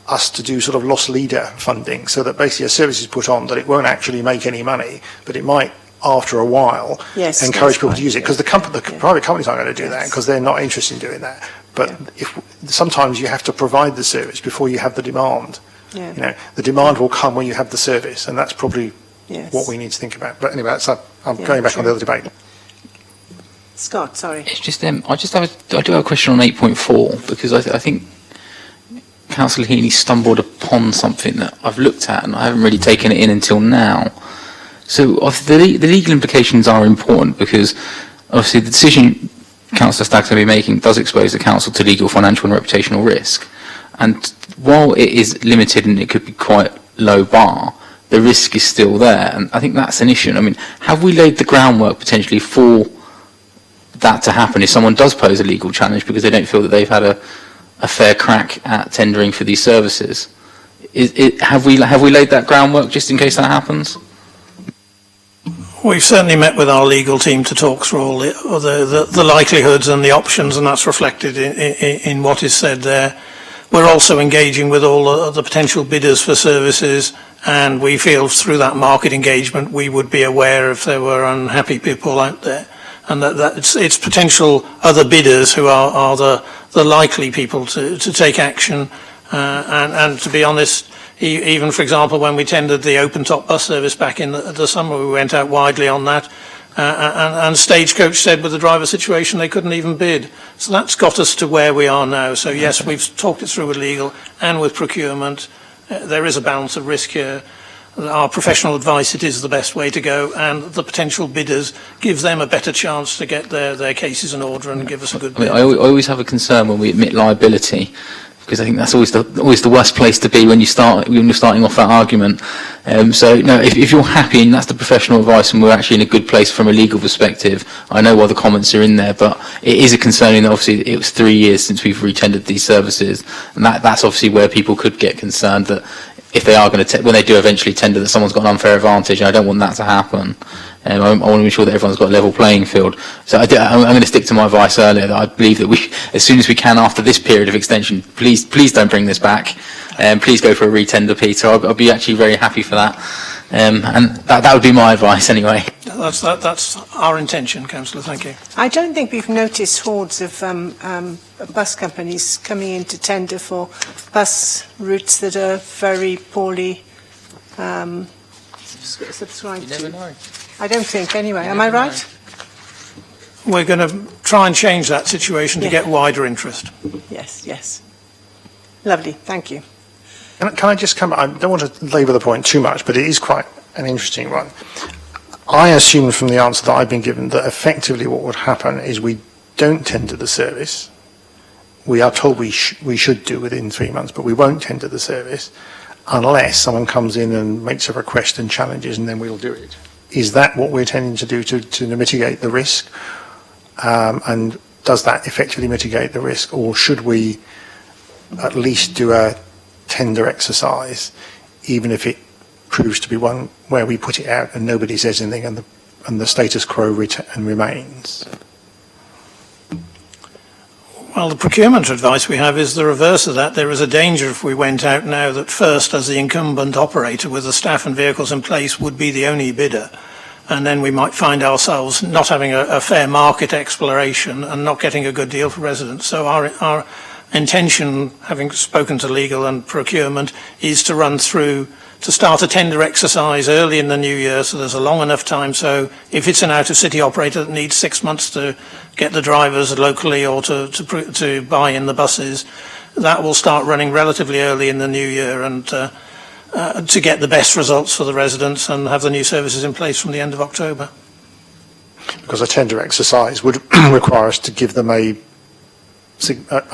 us to do sort of loss leader funding, so that basically a service is put on that it won't actually make any money, but it might, after a while, encourage people to use it. Because the private companies aren't going to do that because they're not interested in doing that. But sometimes you have to provide the service before you have the demand. The demand will come when you have the service, and that's probably what we need to think about. But anyway, I'm going back on the other debate. Scott, sorry. It's just I do have a question on 8.4 because I think Councillor Heaney stumbled upon something that I've looked at and I haven't really taken it in until now. So the legal implications are important because obviously the decision Councillor Stagg's going to be making does expose the council to legal, financial and reputational risk. And while it is limited and it could be quite low bar, the risk is still there. And I think that's an issue. I mean, have we laid the groundwork potentially for that to happen if someone does pose a legal challenge because they don't feel that they've had a fair crack at tendering for these services? Have we laid that groundwork just in case that happens? We've certainly met with our legal team to talk through all the likelihoods and the options, and that's reflected in what is said there. We're also engaging with all the potential bidders for services, and we feel through that market engagement we would be aware if there were unhappy people out there, and that it's potential other bidders who are the likely people to take action. And to be honest, even for example when we tendered the open top bus service back in the summer, we went out widely on that. And Stagecoach said with the driver situation they couldn't even bid. So that's got us to where we are now. So yes, we've talked it through with legal and with procurement. There is a balance of risk here. Our professional advice, it is the best way to go, and the potential bidders gives them a better chance to get their cases in order and give us a good bid. I always have a concern when we admit liability, because I think that's always the worst place to be when you're starting off that argument. So no, if you're happy and that's the professional advice and we're actually in a good place from a legal perspective, I know why the comments are in there, but it is a concerning that obviously it was 3 years since we've retendered these services, and that's obviously where people could get concerned that if they are going to, when they do eventually tender, that someone's got an unfair advantage, and I don't want that to happen. I want to ensure that everyone's got a level playing field. So I'm going to stick to my advice earlier that I believe that we, as soon as we can after this period of extension, please don't bring this back, and please go for a retender, Peter. I'll be actually very happy for that, and that would be my advice anyway. That's our intention, Councillor. Thank you. I don't think we've noticed hordes of bus companies coming in to tender for bus routes that are very poorly subscribed to. You never know. I don't think, anyway. Am I right? We're going to try and change that situation to get wider interest. Yes. Lovely, thank you. Can I just come, I don't want to labour the point too much, but it is quite an interesting one. I assumed from the answer that I've been given that effectively what would happen is we don't tender the service. We are told we should do within 3 months, but we won't tender the service unless someone comes in and makes a request and challenges, and then we'll do it. Is that what we're tending to do to mitigate the risk? And does that effectively mitigate the risk, or should we at least do a tender exercise, even if it proves to be one where we put it out and nobody says anything and the status quo remains? Well, Well, the procurement advice we have is the reverse of that. There is a danger if we went out now that first, as the incumbent operator with the staff and vehicles in place, would be the only bidder. And then we might find ourselves not having a fair market exploration and not getting a good deal for residents. So our intention, having spoken to legal and procurement, is to run through, to start a tender exercise early in the new year, so there's a long enough time. So if it's an out-of-city operator that needs 6 months to get the drivers locally or to buy in the buses, that will start running relatively early in the new year, and to get the best results for the residents and have the new services in place from the end of October. Because a tender exercise would require us to give them a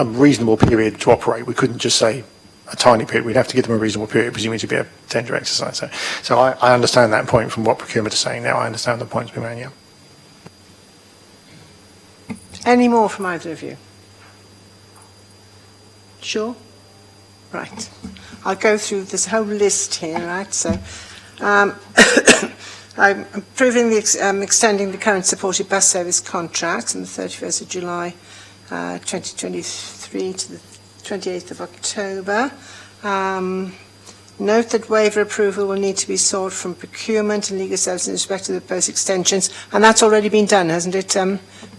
reasonable period to operate. We couldn't just say a tiny period. We'd have to give them a reasonable period, presumably to be a tender exercise. So I understand that point from what procurement is saying now. I understand the points being made, yeah. Any more from either of you? Sure? Right. I'll go through this whole list here, right? So I'm approving extending the current supported bus service contract on the 31st of July 2023 to the 28th of October. Note that waiver approval will need to be sought from procurement and legal services in respect to the proposed extensions, and that's already been done, hasn't it,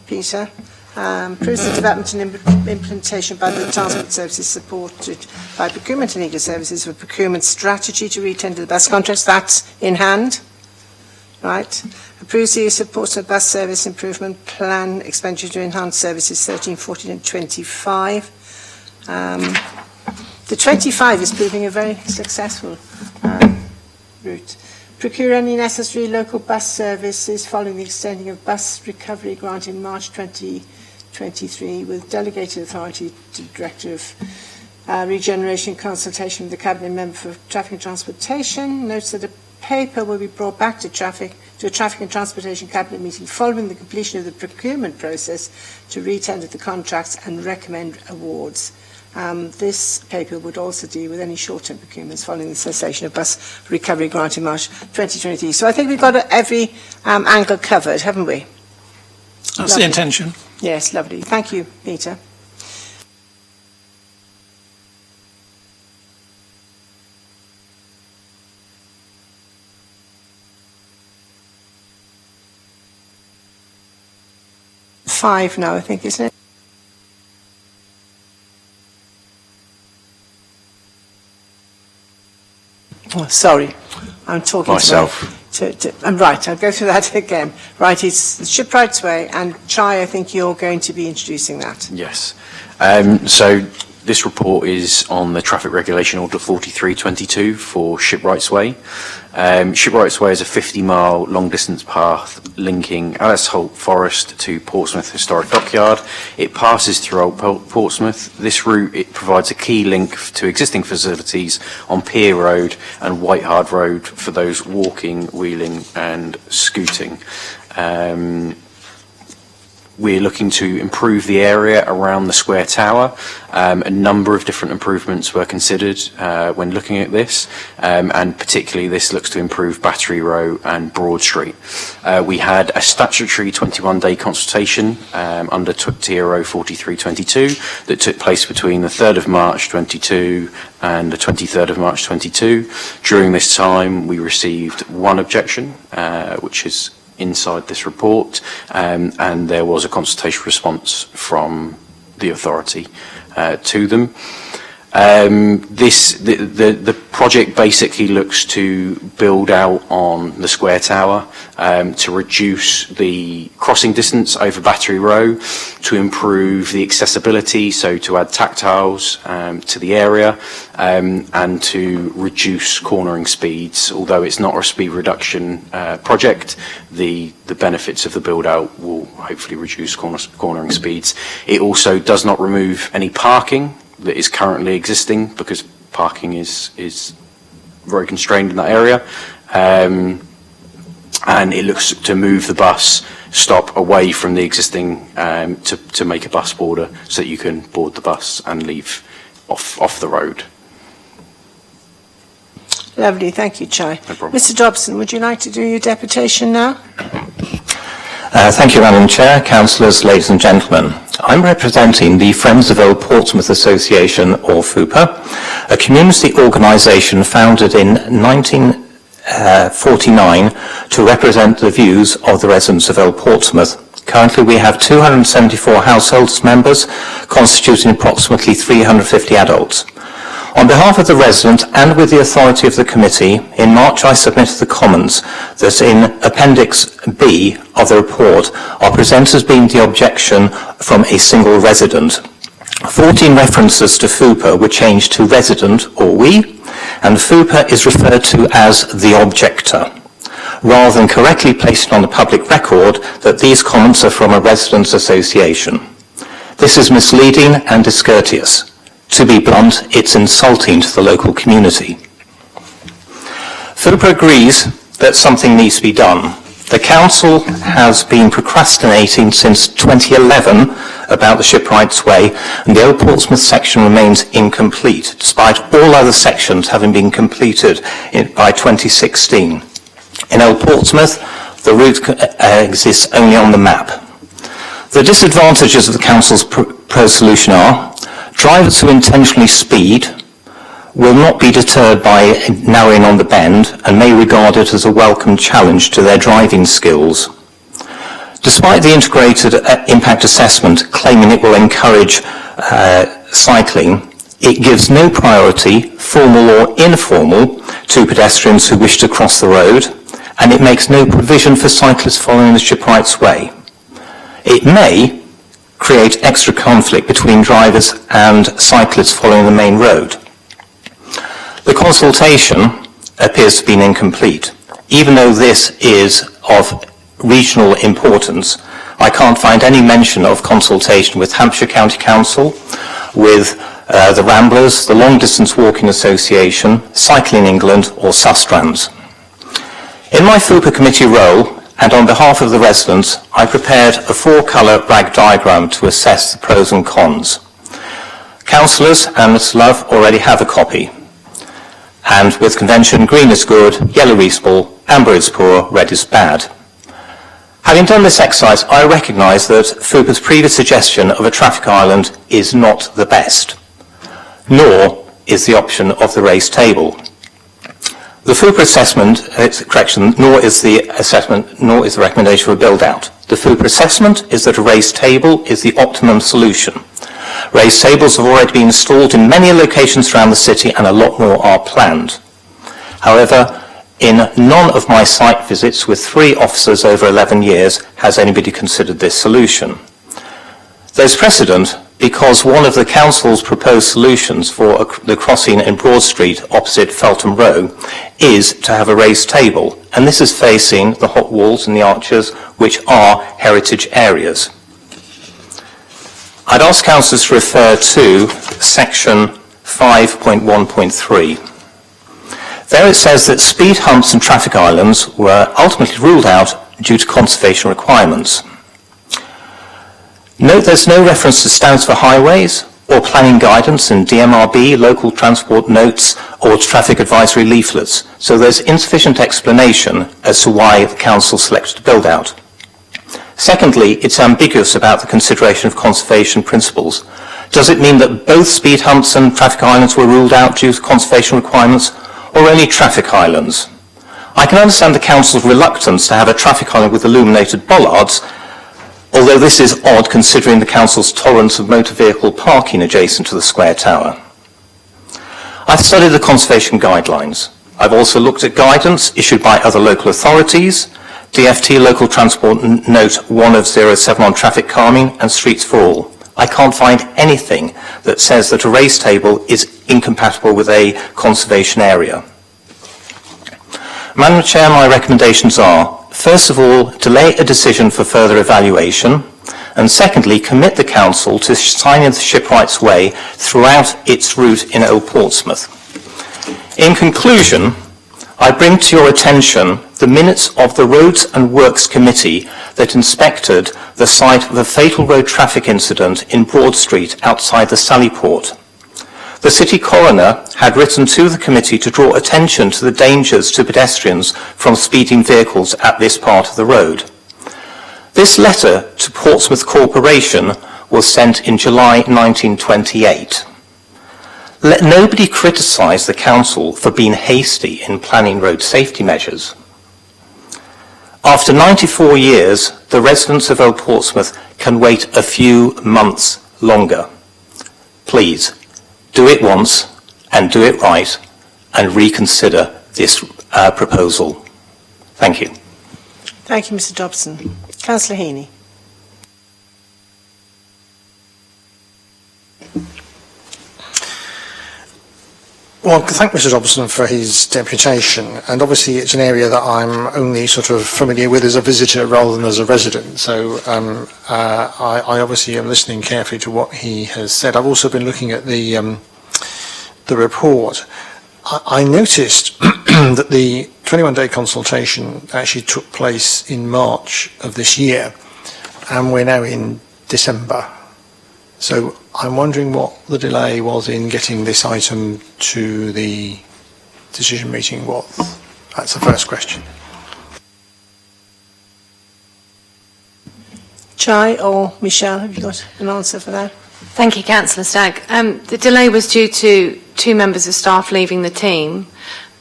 Peter? Approves the development and implementation by the transport services supported by procurement and legal services for procurement strategy to re-tender the bus contracts. That's in hand, right? Approves the use of Portsmouth bus service improvement plan expenditure to enhance services 13, 14 and 25. The 25 is proving a very successful route. Procure any necessary local bus services following the extending of bus recovery grant in March 2023 with delegated authority to the Director of Regeneration consultation with the Cabinet Member for Traffic and Transportation. Notes that a paper will be brought back to a Traffic and Transportation Cabinet meeting following the completion of the procurement process to re-tender the contracts and recommend awards. This paper would also deal with any short-term procurements following the cessation of bus recovery grant in March 2023. So I think we've got every angle covered, haven't we? That's the intention. Yes, lovely. Thank you, Peter. Five now, I think, isn't it? Oh, sorry, I'm talking myself. I'm right, I'll go through that again. Right, it's Shipwrights Way, and Chai, I think you're going to be introducing that. Yes. So this report is on the Traffic Regulation Order 4322 for Shipwrights Way. Shipwrights Way is a 50-mile long-distance path linking Alice Holt Forest to Portsmouth Historic Dockyard. It passes through Old Portsmouth. This route, it provides a key link to existing facilities on Pier Road and Whitehard Road for those walking, wheeling and scooting. We're looking to improve the area around the Square Tower. A number of different improvements were considered when looking at this, and particularly this looks to improve Battery Row and Broad Street. We had a statutory 21-day consultation under TRO 4322 that took place between the 3rd of March 22 and the 23rd of March 22. During this time, we received one objection, which is inside this report, and there was a consultation response from the authority to them. The project basically looks to build out on the Square Tower to reduce the crossing distance over Battery Row, to improve the accessibility, so to add tactiles to the area, and to reduce cornering speeds. Although it's not a speed reduction project, the benefits of the build out will hopefully reduce cornering speeds. It also does not remove any parking that is currently existing, because parking is very constrained in that area, and it looks to move the bus stop away from the existing to make a bus border so that you can board the bus and leave off the road. Lovely, thank you, Chai. No problem. Mr. Dobson, would you like to do your deputation now? Thank you, Madam Chair, councillors, ladies and gentlemen. I'm representing the Friends of Old Portsmouth Association, or FUPA, a community organisation founded in 1949 to represent the views of the residents of Old Portsmouth. Currently we have 274 households members, constituting approximately 350 adults. On behalf of the residents and with the authority of the committee, in March I submitted the comments that in Appendix B of the report are presented as being the objection from a single resident. 14 references to FUPA were changed to resident or we, and FUPA is referred to as the objector, rather than correctly placing on the public record that these comments are from a residents' association. This is misleading and discourteous. To be blunt, it's insulting to the local community. FUPA agrees that something needs to be done. The council has been procrastinating since 2011 about the Shipwrights Way, and the Old Portsmouth section remains incomplete, despite all other sections having been completed by 2016. In Old Portsmouth, the route exists only on the map. The disadvantages of the council's proposed solution are: drivers who intentionally speed will not be deterred by narrowing on the bend and may regard it as a welcome challenge to their driving skills. Despite the integrated impact assessment claiming it will encourage cycling, it gives no priority, formal or informal, to pedestrians who wish to cross the road, and it makes no provision for cyclists following the Shipwrights Way. It may create extra conflict between drivers and cyclists following the main road. The consultation appears to be incomplete. Even though this is of regional importance, I can't find any mention of consultation with Hampshire County Council, with the Ramblers, the Long Distance Walking Association, Cycling England or Sustrans. In my FUPA committee role, and on behalf of the residents, I prepared a 4-colour rag diagram to assess the pros and cons. Councillors and Ms Love already have a copy. And with convention, green is good, yellow reasonable, amber is poor, red is bad. Having done this exercise, I recognise that FUPA's previous suggestion of a traffic island is not the best, nor is the option of the raised table. The FUPA assessment, nor is the recommendation for a build-out. The FUPA assessment is that a raised table is the optimum solution. Raised tables have already been installed in many locations around the city and a lot more are planned. However, in none of my site visits with 3 officers over 11 years has anybody considered this solution. There's precedent because one of the council's proposed solutions for the crossing in Broad Street opposite Feltham Row is to have a raised table, and this is facing the hot walls and the arches, which are heritage areas. I'd ask councillors to refer to section 5.1.3. There it says that speed humps and traffic islands were ultimately ruled out due to conservation requirements. Note there's no reference to standards for highways or planning guidance in DMRB, local transport notes or traffic advisory leaflets, so there's insufficient explanation as to why the council selected to build out. Secondly, it's ambiguous about the consideration of conservation principles. Does it mean that both speed humps and traffic islands were ruled out due to conservation requirements, or only traffic islands? I can understand the council's reluctance to have a traffic island with illuminated bollards, although this is odd considering the council's tolerance of motor vehicle parking adjacent to the square tower. I've studied the conservation guidelines. I've also looked at guidance issued by other local authorities, DFT Local Transport Note 1 of 07 on traffic calming and streets for all. I can't find anything that says that a raised table is incompatible with a conservation area. Madam Chair, my recommendations are: first of all, delay a decision for further evaluation, and secondly, commit the council to signing the Shipwrights Way throughout its route in Old Portsmouth. In conclusion, I bring to your attention the minutes of the Roads and Works Committee that inspected the site of a fatal road traffic incident in Broad Street outside the Sallyport. The City Coroner had written to the committee to draw attention to the dangers to pedestrians from speeding vehicles at this part of the road. This letter to Portsmouth Corporation was sent in July 1928. Let nobody criticise the council for being hasty in planning road safety measures. After 94 years, the residents of Old Portsmouth can wait a few months longer. Please, do it once and do it right and reconsider this proposal. Thank you. Thank you, Mr Dobson. Councillor Heaney. Well, thank Mr Dobson for his deputation, and obviously it's an area that I'm only sort of familiar with as a visitor rather than as a resident, so I obviously am listening carefully to what he has said. I've also been looking at the report. I noticed that the 21-day consultation actually took place in March of this year, and we're now in December. So I'm wondering what the delay was in getting this item to the decision meeting was. That's the first question. Chai or Michelle, have you got an answer for that? Thank you, Councillor Stagg. The delay was due to 2 members of staff leaving the team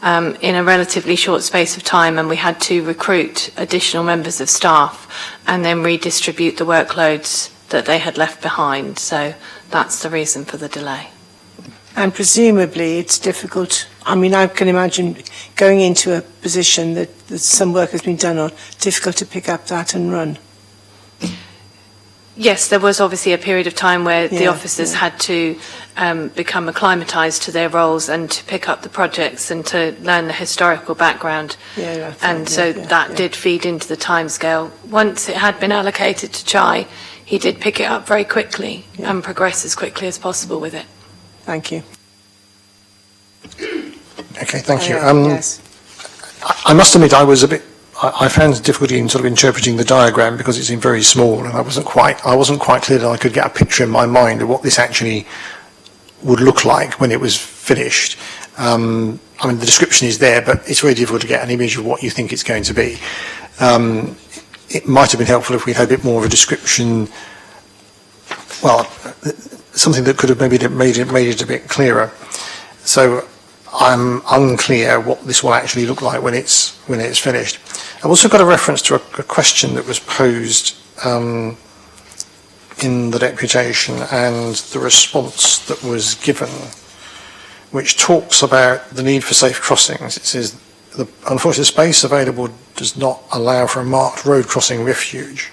in a relatively short space of time, and we had to recruit additional members of staff and then redistribute the workloads that they had left behind. So that's the reason for the delay. And presumably it's difficult. I mean, I can imagine going into a position that some work has been done on, difficult to pick up that and run. Yes, there was obviously a period of time where the officers had to become acclimatised to their roles and to pick up the projects and to learn the historical background. That did feed into the timescale. Once it had been allocated to Chai, he did pick it up very quickly and progress as quickly as possible with it. Thank you. Okay, thank you. Yes. I must admit I found difficulty in sort of interpreting the diagram because it seemed very small, and I wasn't quite clear that I could get a picture in my mind of what this actually would look like when it was finished. I mean, the description is there, but it's very difficult to get an image of what you think it's going to be. It might have been helpful if we'd had a bit more of a description, well, something that could have maybe made it a bit clearer. So I'm unclear what this will actually look like when it's finished. I've also got a reference to a question that was posed in the deputation and the response that was given, which talks about the need for safe crossings. It says, unfortunately, the space available does not allow for a marked road crossing refuge.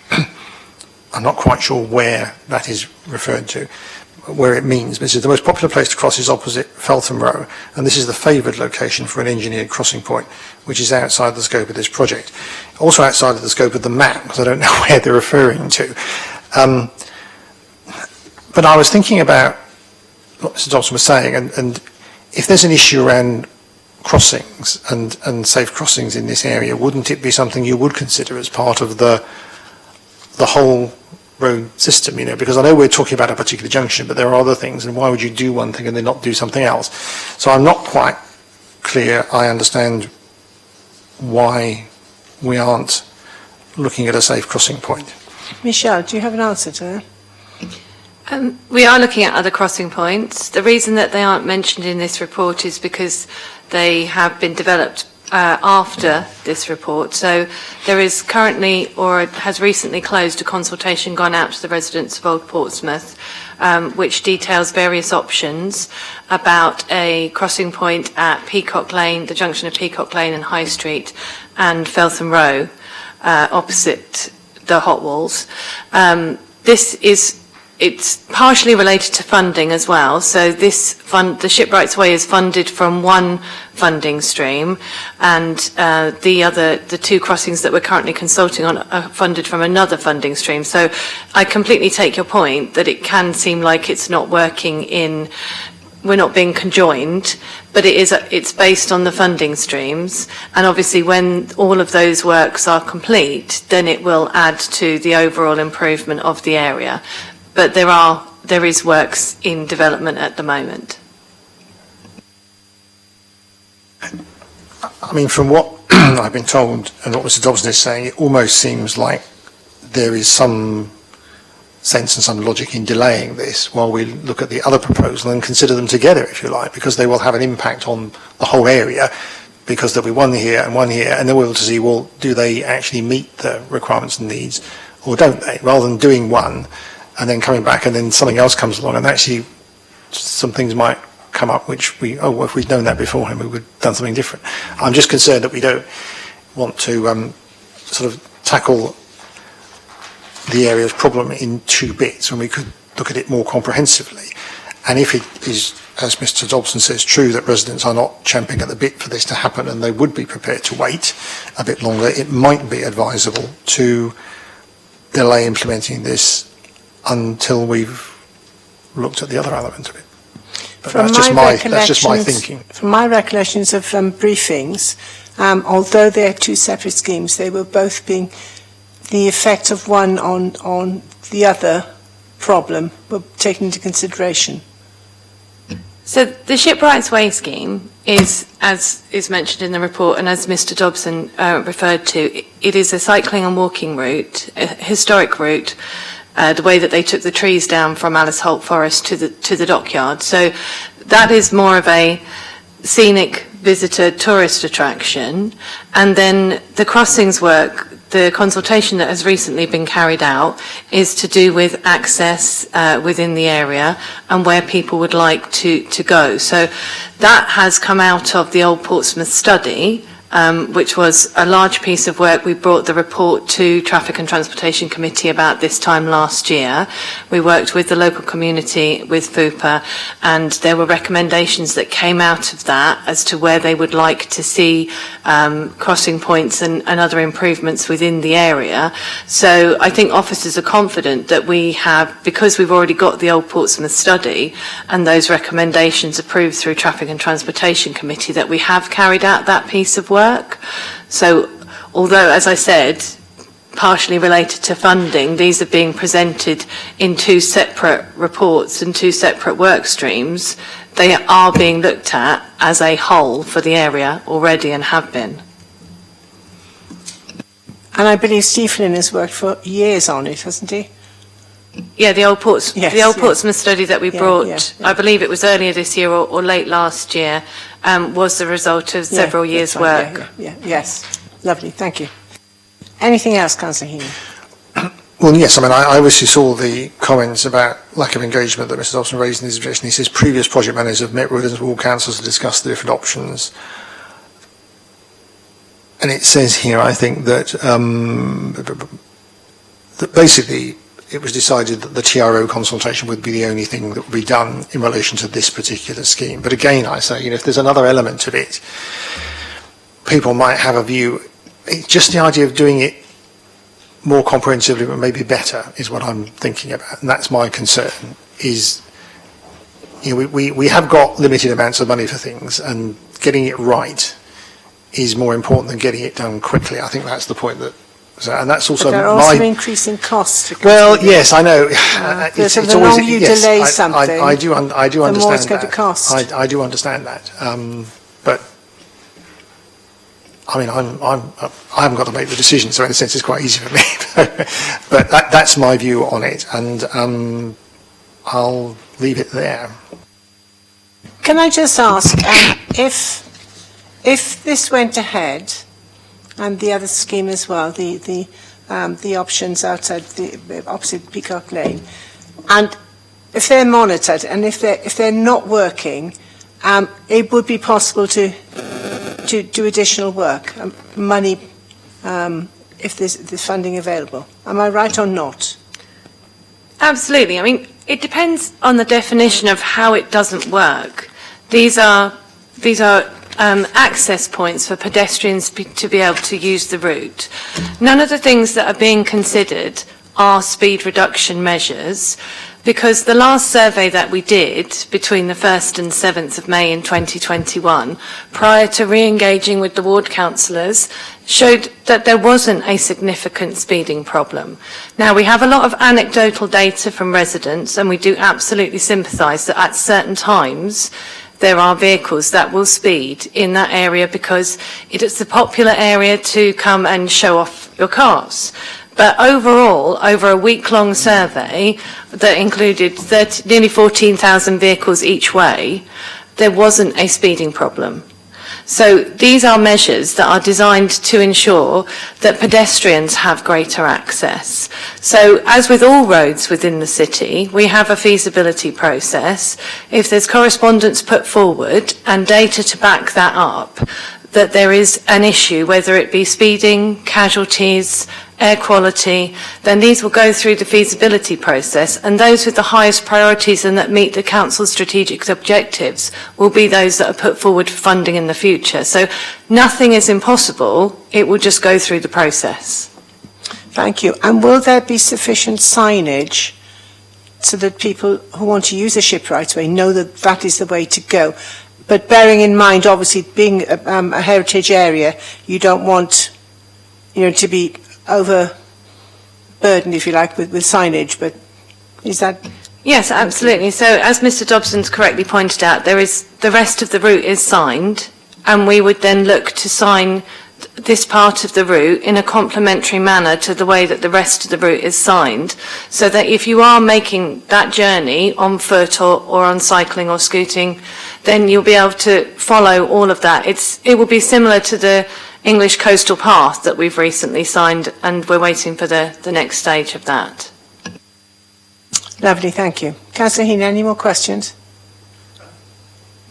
I'm not quite sure where that is referred to, where it means, but it says the most popular place to cross is opposite Feltham Row, and this is the favoured location for an engineered crossing point, which is outside the scope of this project. Also outside of the scope of the map, because I don't know where they're referring to. But I was thinking about what Mr Dobson was saying, and if there's an issue around crossings and safe crossings in this area, wouldn't it be something you would consider as part of the whole road system, because I know we're talking about a particular junction, but there are other things, and why would you do one thing and then not do something else? So I'm not quite clear I understand why we aren't looking at a safe crossing point. Michelle, do you have an answer to that? We are looking at other crossing points. The reason that they aren't mentioned in this report is because they have been developed after this report. So there is currently, or has recently closed, a consultation gone out to the residents of Old Portsmouth, which details various options about a crossing point at Peacock Lane, the junction of Peacock Lane and High Street, and Feltham Row, opposite the Hot Walls. It's partially related to funding as well. So the Shipwrights Way is funded from one funding stream, and the 2 crossings that we're currently consulting on are funded from another funding stream. So I completely take your point that it can seem like it's not working we're not being conjoined, but it's based on the funding streams, and obviously when all of those works are complete, then it will add to the overall improvement of the area. But there is works in development at the moment. I mean, from what I've been told and what Mr Dobson is saying, it almost seems like there is some sense and some logic in delaying this while we look at the other proposal and consider them together, if you like, because they will have an impact on the whole area, because there'll be one here, and then we'll to see, well, do they actually meet the requirements and needs, or don't they? Rather than doing one and then coming back and then something else comes along, and actually some things might come up which well, if we'd known that beforehand, we would have done something different. I'm just concerned that we don't want to sort of tackle the area's problem in two bits when we could look at it more comprehensively. And if it is, as Mr Dobson says, true that residents are not champing at the bit for this to happen and they would be prepared to wait a bit longer, it might be advisable to delay implementing this until we've looked at the other element of it. But that's just my thinking. From my recollections of briefings, although they're two separate schemes, they were both being, the effect of one on the other problem were taken into consideration. So the Shipwrights Way scheme is, as is mentioned in the report and as Mr Dobson referred to, it is a cycling and walking route, a historic route, the way that they took the trees down from Alice Holt Forest to the dockyard. So that is more of a scenic visitor tourist attraction. And then the crossings work, the consultation that has recently been carried out is to do with access within the area and where people would like to go. So that has come out of the old Portsmouth study, which was a large piece of work. We brought the report to Traffic and Transportation Committee about this time last year. We worked with the local community, with FUPA, and there were recommendations that came out of that as to where they would like to see crossing points and other improvements within the area. So I think officers are confident that we have, because we've already got the old Portsmouth study and those recommendations approved through Traffic and Transportation Committee, that we have carried out that piece of work. So although, as I said, partially related to funding, these are being presented in two separate reports and two separate work streams. They are being looked at as a whole for the area already and have been. And I believe Steve Flynn has worked for years on it, hasn't he? Yeah, the old Portsmouth study that we brought, I believe it was earlier this year or late last year, was the result of several years' work. Yes, lovely, thank you. Anything else, Councillor Heaney? Well, yes, I mean, I obviously saw the comments about lack of engagement that Mr Dobson raised in his objection. He says previous project managers have met with all councils to discuss the different options. And it says here, I think, that basically it was decided that the TRO consultation would be the only thing that would be done in relation to this particular scheme. But again, I say, if there's another element of it, people might have a view. It's just the idea of doing it more comprehensively, but maybe better, is what I'm thinking about. And that's my concern, is we have got limited amounts of money for things, and getting it right is more important than getting it done quickly. I think that's the point that. And that's also but there are also increasing costs. Well, yes, I know. It's the longer you delay something, I do understand the more it's going that. to cost. I do understand that. But I mean, I haven't got to make the decision, so in a sense, it's quite easy for me. But that's my view on it, and I'll leave it there. Can I just ask, if this went ahead, and the other scheme as well, the options outside opposite Peacock Lane, and if they're monitored and if they're not working, it would be possible to do additional work, money, if there's funding available. Am I right or not? Absolutely. I mean, it depends on the definition of how it doesn't work. These are access points for pedestrians to be able to use the route. None of the things that are being considered are speed reduction measures, because the last survey that we did between the 1st and 7th of May in 2021, prior to re-engaging with the ward councillors, showed that there wasn't a significant speeding problem. Now, we have a lot of anecdotal data from residents, and we do absolutely sympathise that at certain times there are vehicles that will speed in that area because it is a popular area to come and show off your cars. But overall, over a week-long survey that included nearly 14,000 vehicles each way, there wasn't a speeding problem. So these are measures that are designed to ensure that pedestrians have greater access. So as with all roads within the city, we have a feasibility process. If there's correspondence put forward and data to back that up, that there is an issue, whether it be speeding, casualties, air quality, then these will go through the feasibility process, and those with the highest priorities and that meet the council's strategic objectives will be those that are put forward for funding in the future. So nothing is impossible, it will just go through the process. Thank you. And will there be sufficient signage so that people who want to use the Shipwrights Way know that that is the way to go? But bearing in mind, obviously, being a heritage area, you don't want, to be overburdened, if you like, with signage. But is that? Yes, absolutely. So, as Mr. Dobson's correctly pointed out, the rest of the route is signed, and we would then look to sign this part of the route in a complementary manner to the way that the rest of the route is signed, so that if you are making that journey on foot or on cycling or scooting, then you'll be able to follow all of that. It will be similar to the English Coastal Path that we've recently signed, and we're waiting for the next stage of that. Lovely, thank you. Councillor Heaney, any more questions?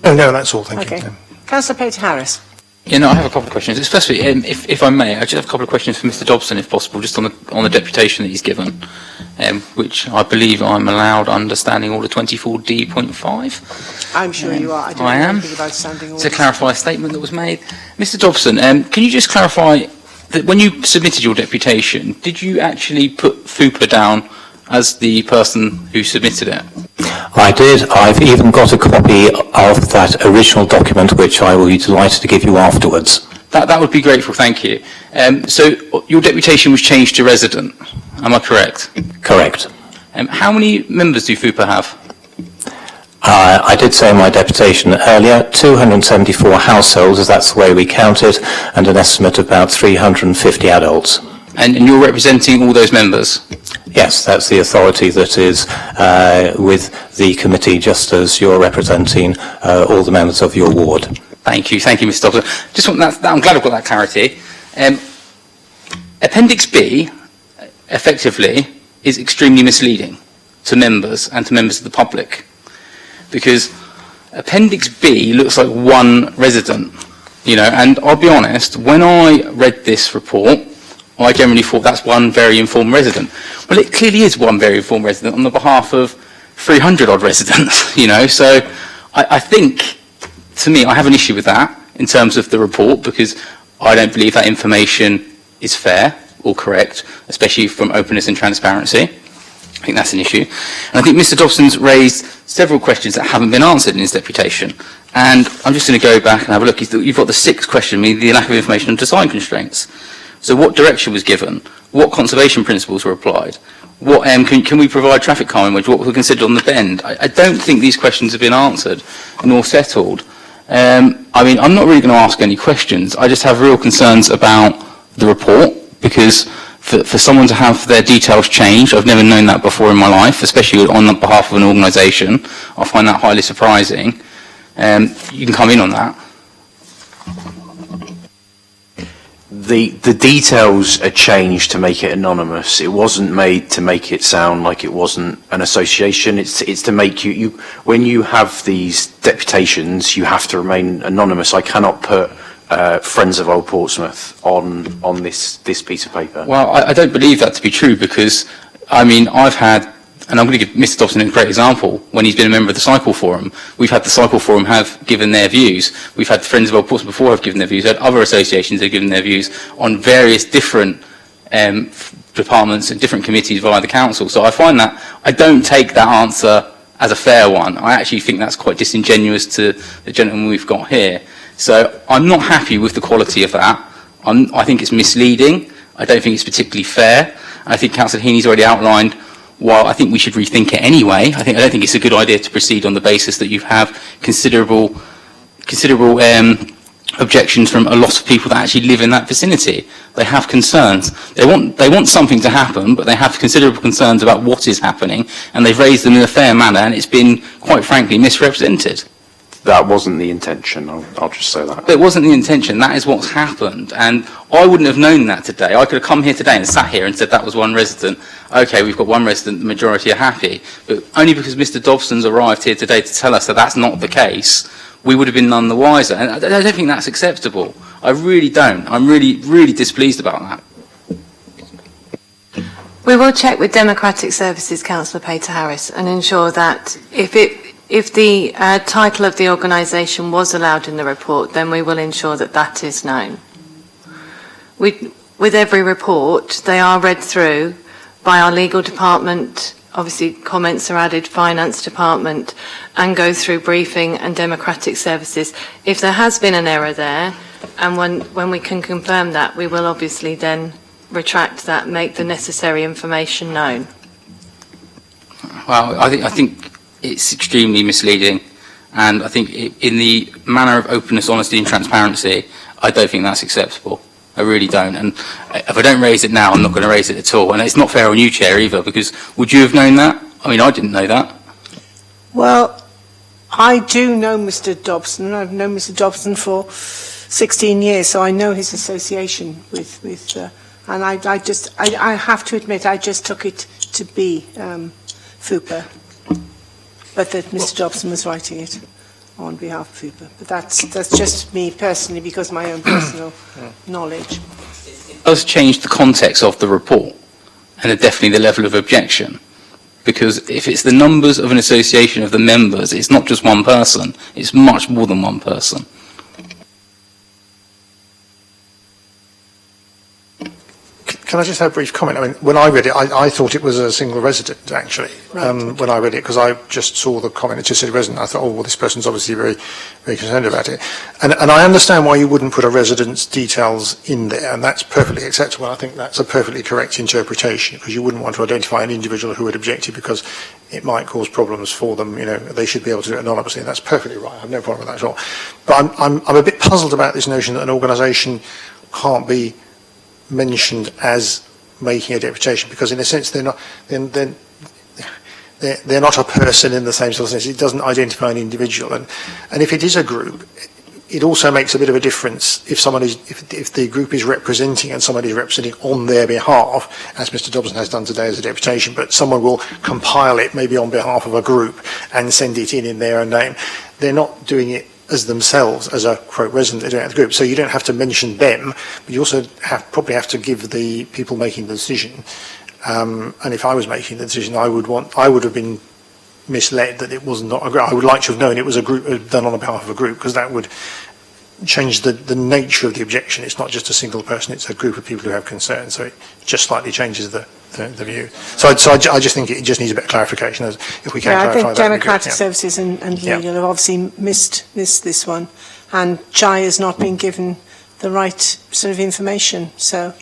No, that's all, thank you. Okay. Councillor Peter Harris. I have a couple of questions. Especially, if I may, I just have a couple of questions for Mr. Dobson, if possible, just on the deputation that he's given, which I believe I'm allowed under Standing Order 24D.5. I'm sure you are. I don't know anything about Standing Orders. To clarify a statement that was made. Mr. Dobson, can you just clarify that when you submitted your deputation, did you actually put FUPA down as the person who submitted it? I did. I've even got a copy of that original document, which I will be delighted to give you afterwards. That would be grateful, thank you. So your deputation was changed to resident, am I correct? Correct. How many members do FUPA have? I did say in my deputation earlier, 274 households, as that's the way we count it, and an estimate of about 350 adults. And you're representing all those members? Yes, that's the authority that is with the committee, just as you're representing all the members of your ward. Thank you, Mr. Dobson. Just want that, I'm glad I've got that clarity. Appendix B, effectively, is extremely misleading to members and to members of the public, because Appendix B looks like one resident, and I'll be honest, when I read this report, I generally thought that's one very informed resident. Well, it clearly is one very informed resident on the behalf of 300 odd residents, so I think, to me, I have an issue with that in terms of the report, because I don't believe that information is fair or correct, especially from openness and transparency. I think that's an issue. And I think Mr. Dobson's raised several questions that haven't been answered in his deputation. And I'm just going to go back and have a look. You've got the sixth question, the lack of information on design constraints. So what direction was given? What conservation principles were applied? What can we provide traffic calming? What were considered on the bend? I don't think these questions have been answered nor settled. I'm not really going to ask any questions. I just have real concerns about the report, because for someone to have their details changed, I've never known that before in my life, especially on behalf of an organisation. I find that highly surprising. You can come in on that. The details are changed to make it anonymous. It wasn't made to make it sound like it wasn't an association. It's to make you when you have these deputations, you have to remain anonymous. I cannot put Friends of Old Portsmouth on this piece of paper. Well, I don't believe that to be true, because I've had, and I'm going to give Mr. Dobson a great example, when he's been a member of the Cycle Forum. We've had the Cycle Forum have given their views. We've had Friends of Old Portsmouth before have given their views. We've had other associations have given their views on various different departments and different committees via the council. So I find that, I don't take that answer as a fair one. I actually think that's quite disingenuous to the gentleman we've got here. So I'm not happy with the quality of that. I think it's misleading. I don't think it's particularly fair. I think Councillor Heaney's already outlined while I think we should rethink it anyway. I don't think it's a good idea to proceed on the basis that you have considerable objections from a lot of people that actually live in that vicinity. They have concerns. They want something to happen, but they have considerable concerns about what is happening, and they've raised them in a fair manner, and it's been, quite frankly, misrepresented. That wasn't the intention, I'll just say that. It wasn't the intention, that is what's happened, and I wouldn't have known that today. I could have come here today and sat here and said that was one resident. Okay, we've got one resident, the majority are happy, but only because Mr Dobson's arrived here today to tell us that that's not the case, we would have been none the wiser, and I don't think that's acceptable. I really don't. I'm really, really displeased about that. We will check with Democratic Services, Councillor Pater-Harris, and ensure that if the title of the organisation was allowed in the report, then we will ensure that that is known. With every report, they are read through by our legal department. Obviously, comments are added, finance department, and go through briefing and Democratic Services. If there has been an error there, and when we can confirm that, we will obviously then retract that, make the necessary information known. Well, I think it's extremely misleading, and I think in the manner of openness, honesty and transparency, I don't think that's acceptable. I really don't, and if I don't raise it now, I'm not going to raise it at all, and it's not fair on you, Chair, either, because would you have known that? I mean, I didn't know that. Well, I do know Mr Dobson. I've known Mr Dobson for 16 years, so I know his association with and I have to admit, I just took it to be FUPA, but that Mr Dobson was writing it on behalf of FUPA. But that's just me personally, because of my own personal knowledge. It does change the context of the report, and definitely the level of objection, because if it's the numbers of an association of the members, it's not just one person, it's much more than one person. Can I just have a brief comment? I mean, when I read it, I thought it was a single resident, actually, Right. when I read it, because I just saw the comment, it just said resident. I thought, oh, well, this person's obviously very, very concerned about it. And I understand why you wouldn't put a resident's details in there, and that's perfectly acceptable. I think that's a perfectly correct interpretation, because you wouldn't want to identify an individual who had objected, because it might cause problems for them. You know, they should be able to do it anonymously, and that's perfectly right. I have no problem with that at all. But I'm a bit puzzled about this notion that an organisation can't be mentioned as making a deputation, because in a sense they're not a person in the same sort of sense. It doesn't identify an individual, and if it is a group, it also makes a bit of a difference if if the group is representing and somebody is representing on their behalf, as Mr Dobson has done today as a deputation, but someone will compile it maybe on behalf of a group and send it in their own name. They're not doing it as themselves, as a quote resident, they don't have the group. So you don't have to mention them, but you also probably have to give the people making the decision. And if I was making the decision, I would have been misled that it was not a group. I would like to have known it was a group done on behalf of a group, because that would change the nature of the objection. It's not just a single person; it's a group of people who have concerns. So it just slightly changes the view. So I just think it just needs a bit of clarification. If we can clarify that. I think Democratic Services and Legal have obviously missed this one, and Chai has not been given the right sort of information. So.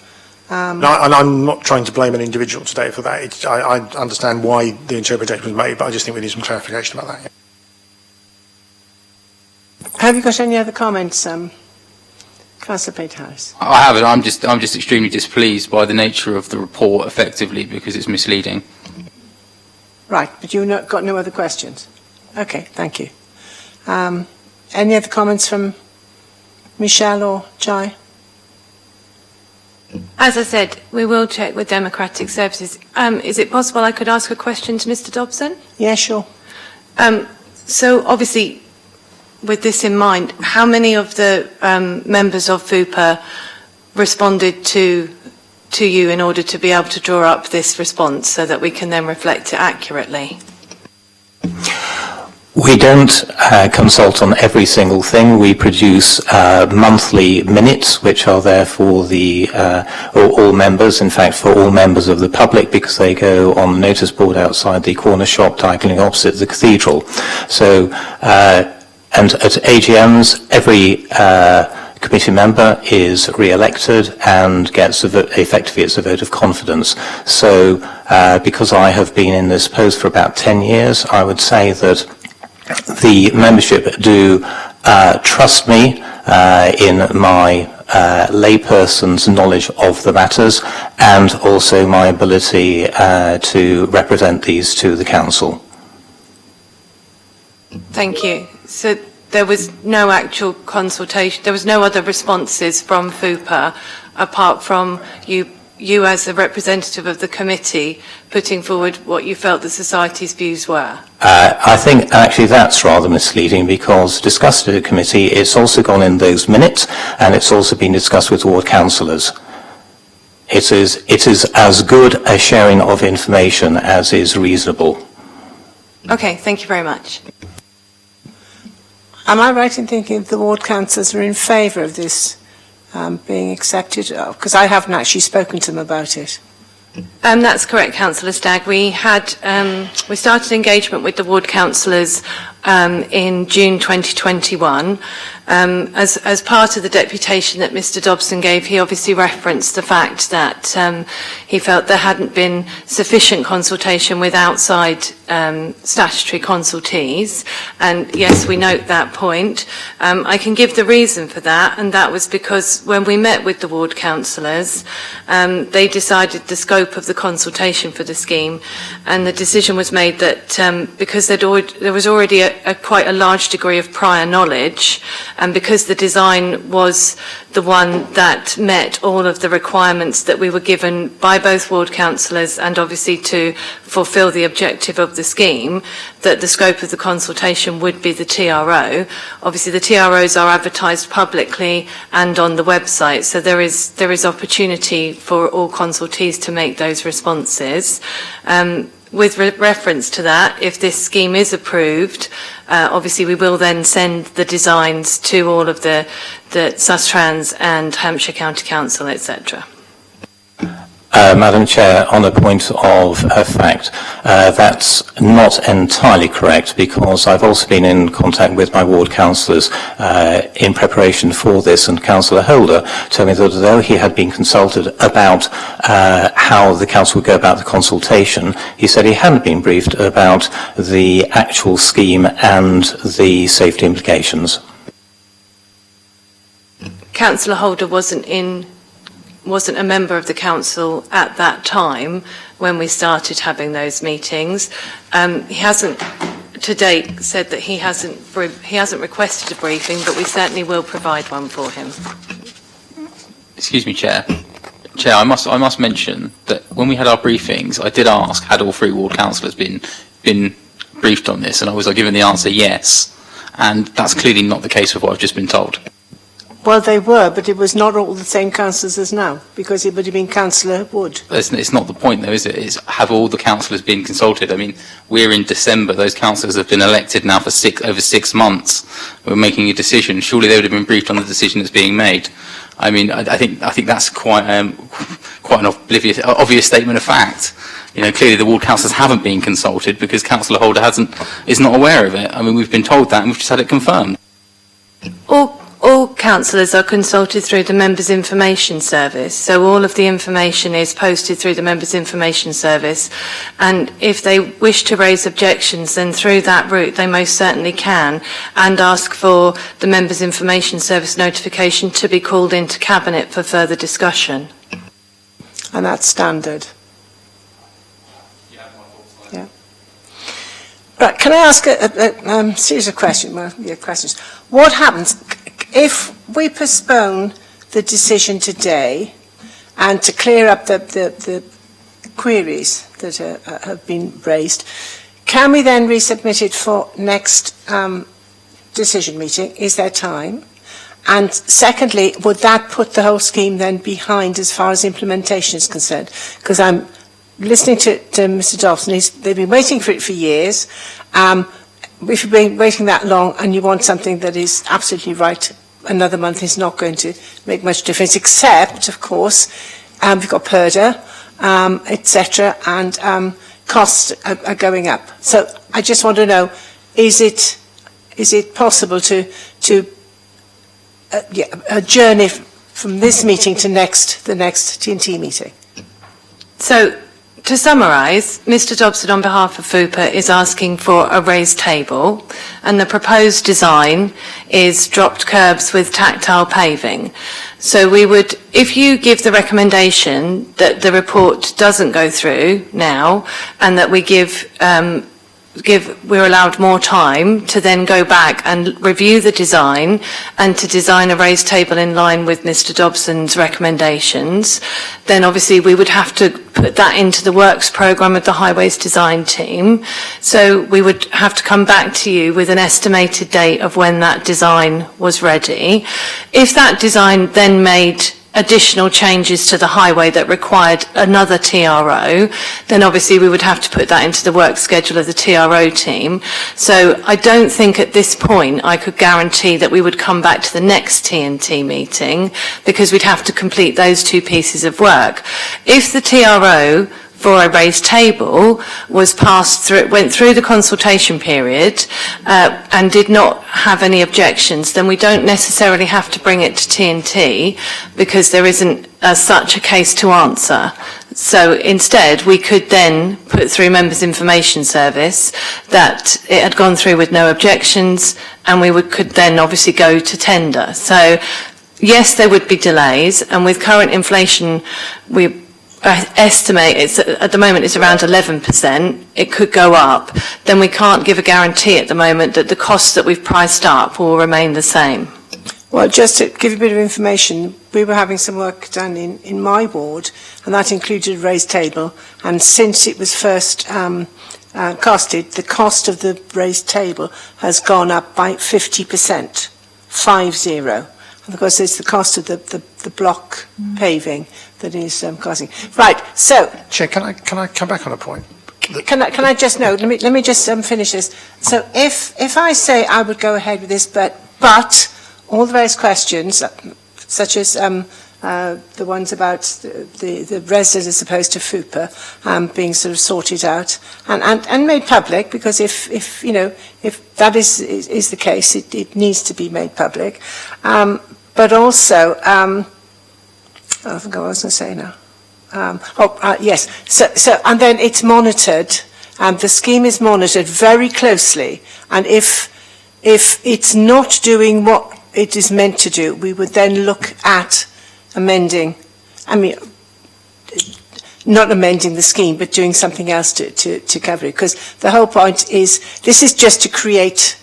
And I'm not trying to blame an individual today for that. I understand why the interpretation was made, but I just think we need some clarification about that. Have you got any other comments, Councillor Pater-Harris? I haven't. I'm just extremely displeased by the nature of the report, effectively, because it's misleading. Right, but you've got no other questions? Okay, thank you. Any other comments from Michelle or Jai? As I said, we will check with Democratic Services. Is it possible I could ask a question to Mr Dobson? Yeah, sure. So obviously, with this in mind, how many of the members of FUPA responded to you in order to be able to draw up this response so that we can then reflect it accurately? We don't consult on every single thing. We produce monthly minutes, which are there for all members, in fact for all members of the public, because they go on the notice board outside the corner shop directly opposite the cathedral. So, and at AGMs, every committee member is re-elected and gets effectively it's a vote of confidence. So, because I have been in this post for about 10 years, I would say that the membership do trust me in my layperson's knowledge of the matters and also my ability to represent these to the council. Thank you. So there was no actual consultation, there was no other responses from FUPA apart from you as a representative of the committee putting forward what you felt the society's views were? I think actually that's rather misleading because discussed at a committee, it's also gone in those minutes and it's also been discussed with ward councillors. It is as good a sharing of information as is reasonable. Okay, thank you very much. Am I right in thinking the ward councillors are in favour of this being accepted? Because I haven't actually spoken to them about it. That's correct, Councillor Stagg. We started engagement with the ward councillors in June 2021. As part of the deputation that Mr Dobson gave, he obviously referenced the fact that he felt there hadn't been sufficient consultation with outside statutory consultees, and yes, we note that point. I can give the reason for that, and that was because when we met with the ward councillors, they decided the scope of the consultation for the scheme, and the decision was made that because there was already quite a large degree of prior knowledge, and because the design was the one that met all of the requirements that we were given by both ward councillors and obviously to fulfil the objective of the scheme, that the scope of the consultation would be the TRO. Obviously the TROs are advertised publicly and on the website, so there is opportunity for all consultees to make those responses. With reference to that, if this scheme is approved, obviously we will then send the designs to all of the Sustrans and Hampshire County Council, etc. Madam Chair, on a point of fact, that's not entirely correct because I've also been in contact with my ward councillors in preparation for this, and Councillor Holder told me that although he had been consulted about how the council would go about the consultation, he said he hadn't been briefed about the actual scheme and the safety implications. Councillor Holder wasn't a member of the council at that time when we started having those meetings. He hasn't to date said that he hasn't requested a briefing, but we certainly will provide one for him. Excuse me, Chair. Chair, I must mention that when we had our briefings, I did ask, had all three ward councillors been briefed on this, and I was given the answer yes, and that's clearly not the case with what I've just been told. Well, they were, but it was not all the same councillors as now, because it would have been Councillor Wood. It's not the point, though, is it? It's have all the councillors been consulted? I mean, we're in December. Those councillors have been elected now for over 6 months. We're making a decision. Surely they would have been briefed on the decision that's being made. I mean, I think that's quite an obvious statement of fact. You know, clearly the ward councillors haven't been consulted because Councillor Holder is not aware of it. I mean, we've been told that, and we've just had it confirmed. All councillors are consulted through the Members' Information Service, so all of the information is posted through the Members' Information Service, and if they wish to raise objections, then through that route they most certainly can, and ask for the Members' Information Service notification to be called into Cabinet for further discussion. And that's standard. Yeah. Right, can I ask a series of questions? What happens if we postpone the decision today and to clear up the queries that have been raised? Can we then resubmit it for next decision meeting? Is there time? And secondly, would that put the whole scheme then behind as far as implementation is concerned? Because I'm listening to Mr Dobson, they've been waiting for it for years. If you've been waiting that long and you want something that is absolutely right, another month is not going to make much difference, except, of course, we've got PERDA, etc., and costs are going up. So I just want to know, is it possible to adjourn it from this meeting to the next T&T meeting? So To summarise, Mr Dobson on behalf of FUPA is asking for a raised table, and the proposed design is dropped curbs with tactile paving. So we would, if you give the recommendation that the report doesn't go through now, and that we we're allowed more time to then go back and review the design and to design a raised table in line with Mr Dobson's recommendations, then obviously we would have to put that into the works programme of the Highways Design Team. So we would have to come back to you with an estimated date of when that design was ready. If that design then made additional changes to the highway that required another TRO, then obviously we would have to put that into the work schedule of the TRO team. So I don't think at this point I could guarantee that we would come back to the next TNT meeting, because we'd have to complete those two pieces of work. If the TRO for a raised table was passed through, went through the consultation period and did not have any objections, then we don't necessarily have to bring it to TNT, because there isn't such a case to answer. So instead, we could then put through Members' Information Service that it had gone through with no objections, and we could then obviously go to tender. So yes, there would be delays, and with current inflation, we estimate at the moment it's around 11%. It could go up. Then we can't give a guarantee at the moment that the costs that we've priced up will remain the same. Well, just to give you a bit of information, we were having some work done in my ward, and that included a raised table. And since it was first costed, the cost of the raised table has gone up by 50%, 50. And of course, it's the cost of the block paving that is costing. Right. So, Chair, can I come back on a point? Can I just note? Let me just finish this. So, if I say I would go ahead with this, but all the various questions, such as the ones about the residents as opposed to FUPA being sort of sorted out and made public, because if that is the case, it needs to be made public. But also, I forgot what I was going to say now. Yes. So and then it's monitored. The scheme is monitored very closely, and if it's not doing what it is meant to do, we would then look at amending. I mean, not amending the scheme, but doing something else to cover it. Because the whole point is, this is just to create.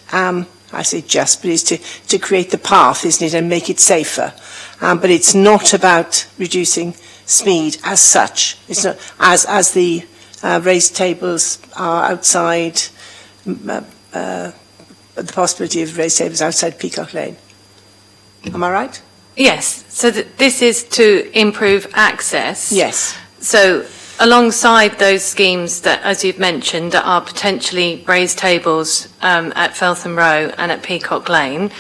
I say just, but it's to create the path, isn't it, and make it safer. But it's not about reducing speed as such. It's not as the raised tables are outside. The possibility of raised tables outside Peacock Lane. Am I right? Yes. So this is to improve access. Yes. So alongside those schemes that, as you've mentioned, that are potentially raised tables at Feltham Row and at Peacock Lane,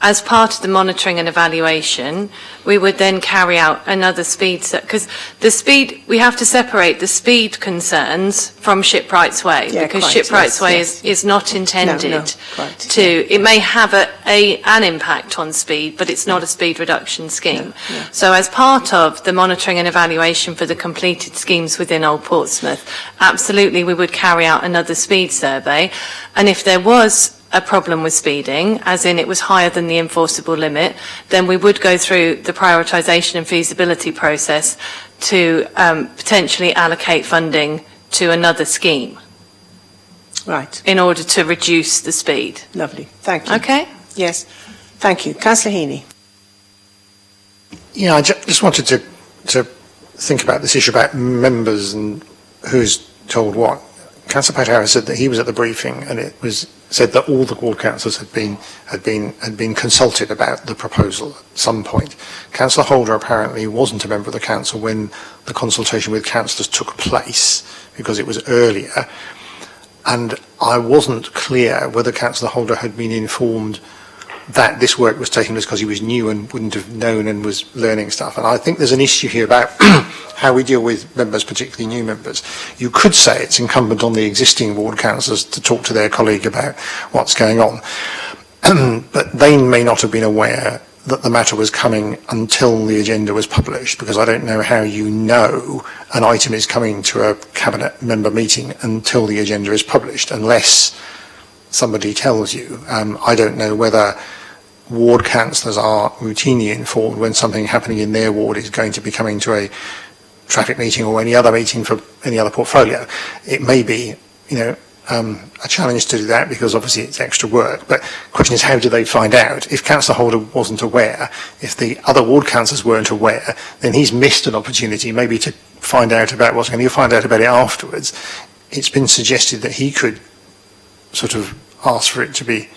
as part of the monitoring and evaluation, we would then carry out another speed set, because the speed, we have to separate the speed concerns from Shipwright's Way, because Shipwright's Way is not intended to, it may have an impact on speed, but it's not a speed reduction scheme. So as part of the monitoring and evaluation for the completed schemes within Old Portsmouth, absolutely we would carry out another speed survey, and if there was a problem with speeding, as in it was higher than the enforceable limit, then we would go through the prioritisation and feasibility process to potentially allocate funding to another scheme. Right. In order to reduce the speed. Lovely. Thank you. Okay? Yes. Thank you. Councillor Heaney. Yeah, I just wanted to think about this issue about members and who's told what. Councillor Pat Harris said that he was at the briefing, and it was said that all the ward councillors had been consulted about the proposal at some point. Councillor Holder apparently wasn't a member of the council when the consultation with councillors took place, because it was earlier, and I wasn't clear whether Councillor Holder had been informed that this work was taking place because he was new and wouldn't have known and was learning stuff. And I think there's an issue here about how we deal with members, particularly new members. You could say it's incumbent on the existing ward councillors to talk to their colleague about what's going on. But they may not have been aware that the matter was coming until the agenda was published, because I don't know how you know an item is coming to a cabinet member meeting until the agenda is published, unless somebody tells you. I don't know whether ward councillors are routinely informed when something happening in their ward is going to be coming to a traffic meeting or any other meeting for any other portfolio. It may be, a challenge to do that, because obviously it's extra work. But the question is, how do they find out? If Councillor Holder wasn't aware, if the other ward councillors weren't aware, then he's missed an opportunity maybe to find out about what's going on. He'll find out about it afterwards. It's been suggested that he could sort of ask for it to be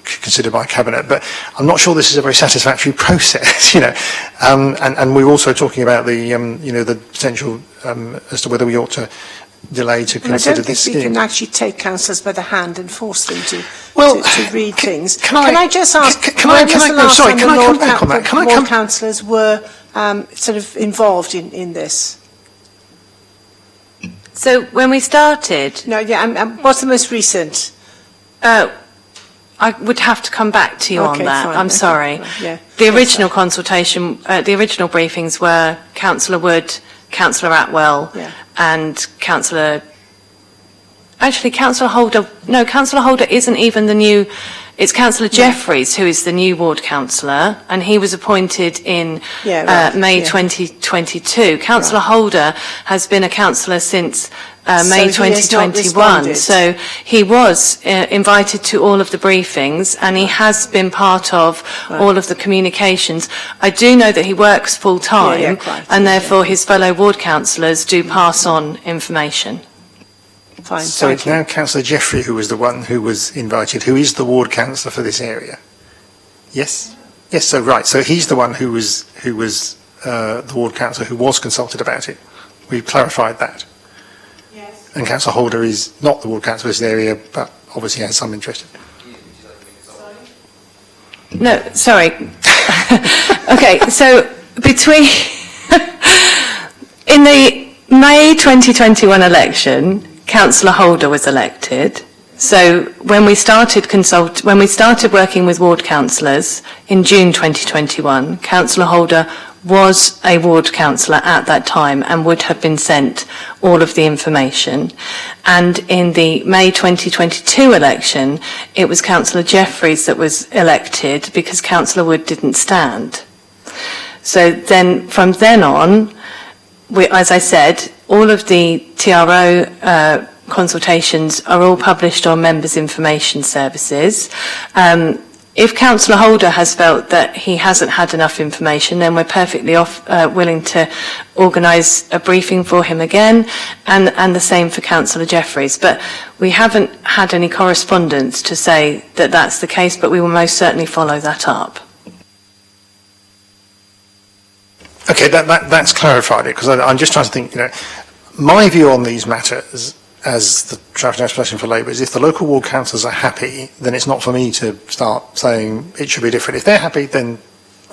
considered by cabinet, but I'm not sure this is a very satisfactory process, and we're also talking about the the potential as to whether we ought to delay to consider this. I don't think we can actually take councillors by the hand and force them to read things. Can I just ask? Can I come back on that? Can I come? Councillors were sort of involved in this. So when we started, what's the most recent? I would have to come back to you on that. Fine. I'm sorry. Yeah. The original consultation, the original briefings were Councillor Wood, Councillor Atwell, and Councillor Holder. No, Councillor Holder isn't even the new. It's Councillor Jeffreys who is the new ward councillor, and he was appointed in May 2022. Councillor Holder has been a councillor since May 2021. So he was invited to all of the briefings, and he has been part of all of the communications. I do know that he works full time, and therefore his fellow ward councillors do pass on information. Fine, so it's now Councillor Jeffrey who was the one who was invited, who is the ward councillor for this area. Yes. Yes. So right. So he's the one who was the ward councillor who was consulted about it. We've clarified that. Yes. And Councillor Holder is not the ward councillor for this area, but obviously has some interest in it. No, sorry. Okay. So between in the May 2021 election, Councillor Holder was elected. So when we started working with ward councillors in June 2021, Councillor Holder was a ward councillor at that time and would have been sent all of the information. And in the May 2022 election, it was Councillor Jeffreys that was elected because Councillor Wood didn't stand. So then, from then on, as I said, all of the TRO consultations are all published on members' information services. If Councillor Holder has felt that he hasn't had enough information, then we're perfectly willing to organise a briefing for him again, and the same for Councillor Jeffreys. But we haven't had any correspondence to say that that's the case, but we will most certainly follow that up. Okay, that's clarified it, because I'm just trying to think, my view on these matters as the Traffic and Transportation for Labour is if the local ward councillors are happy, then it's not for me to start saying it should be different. If they're happy, then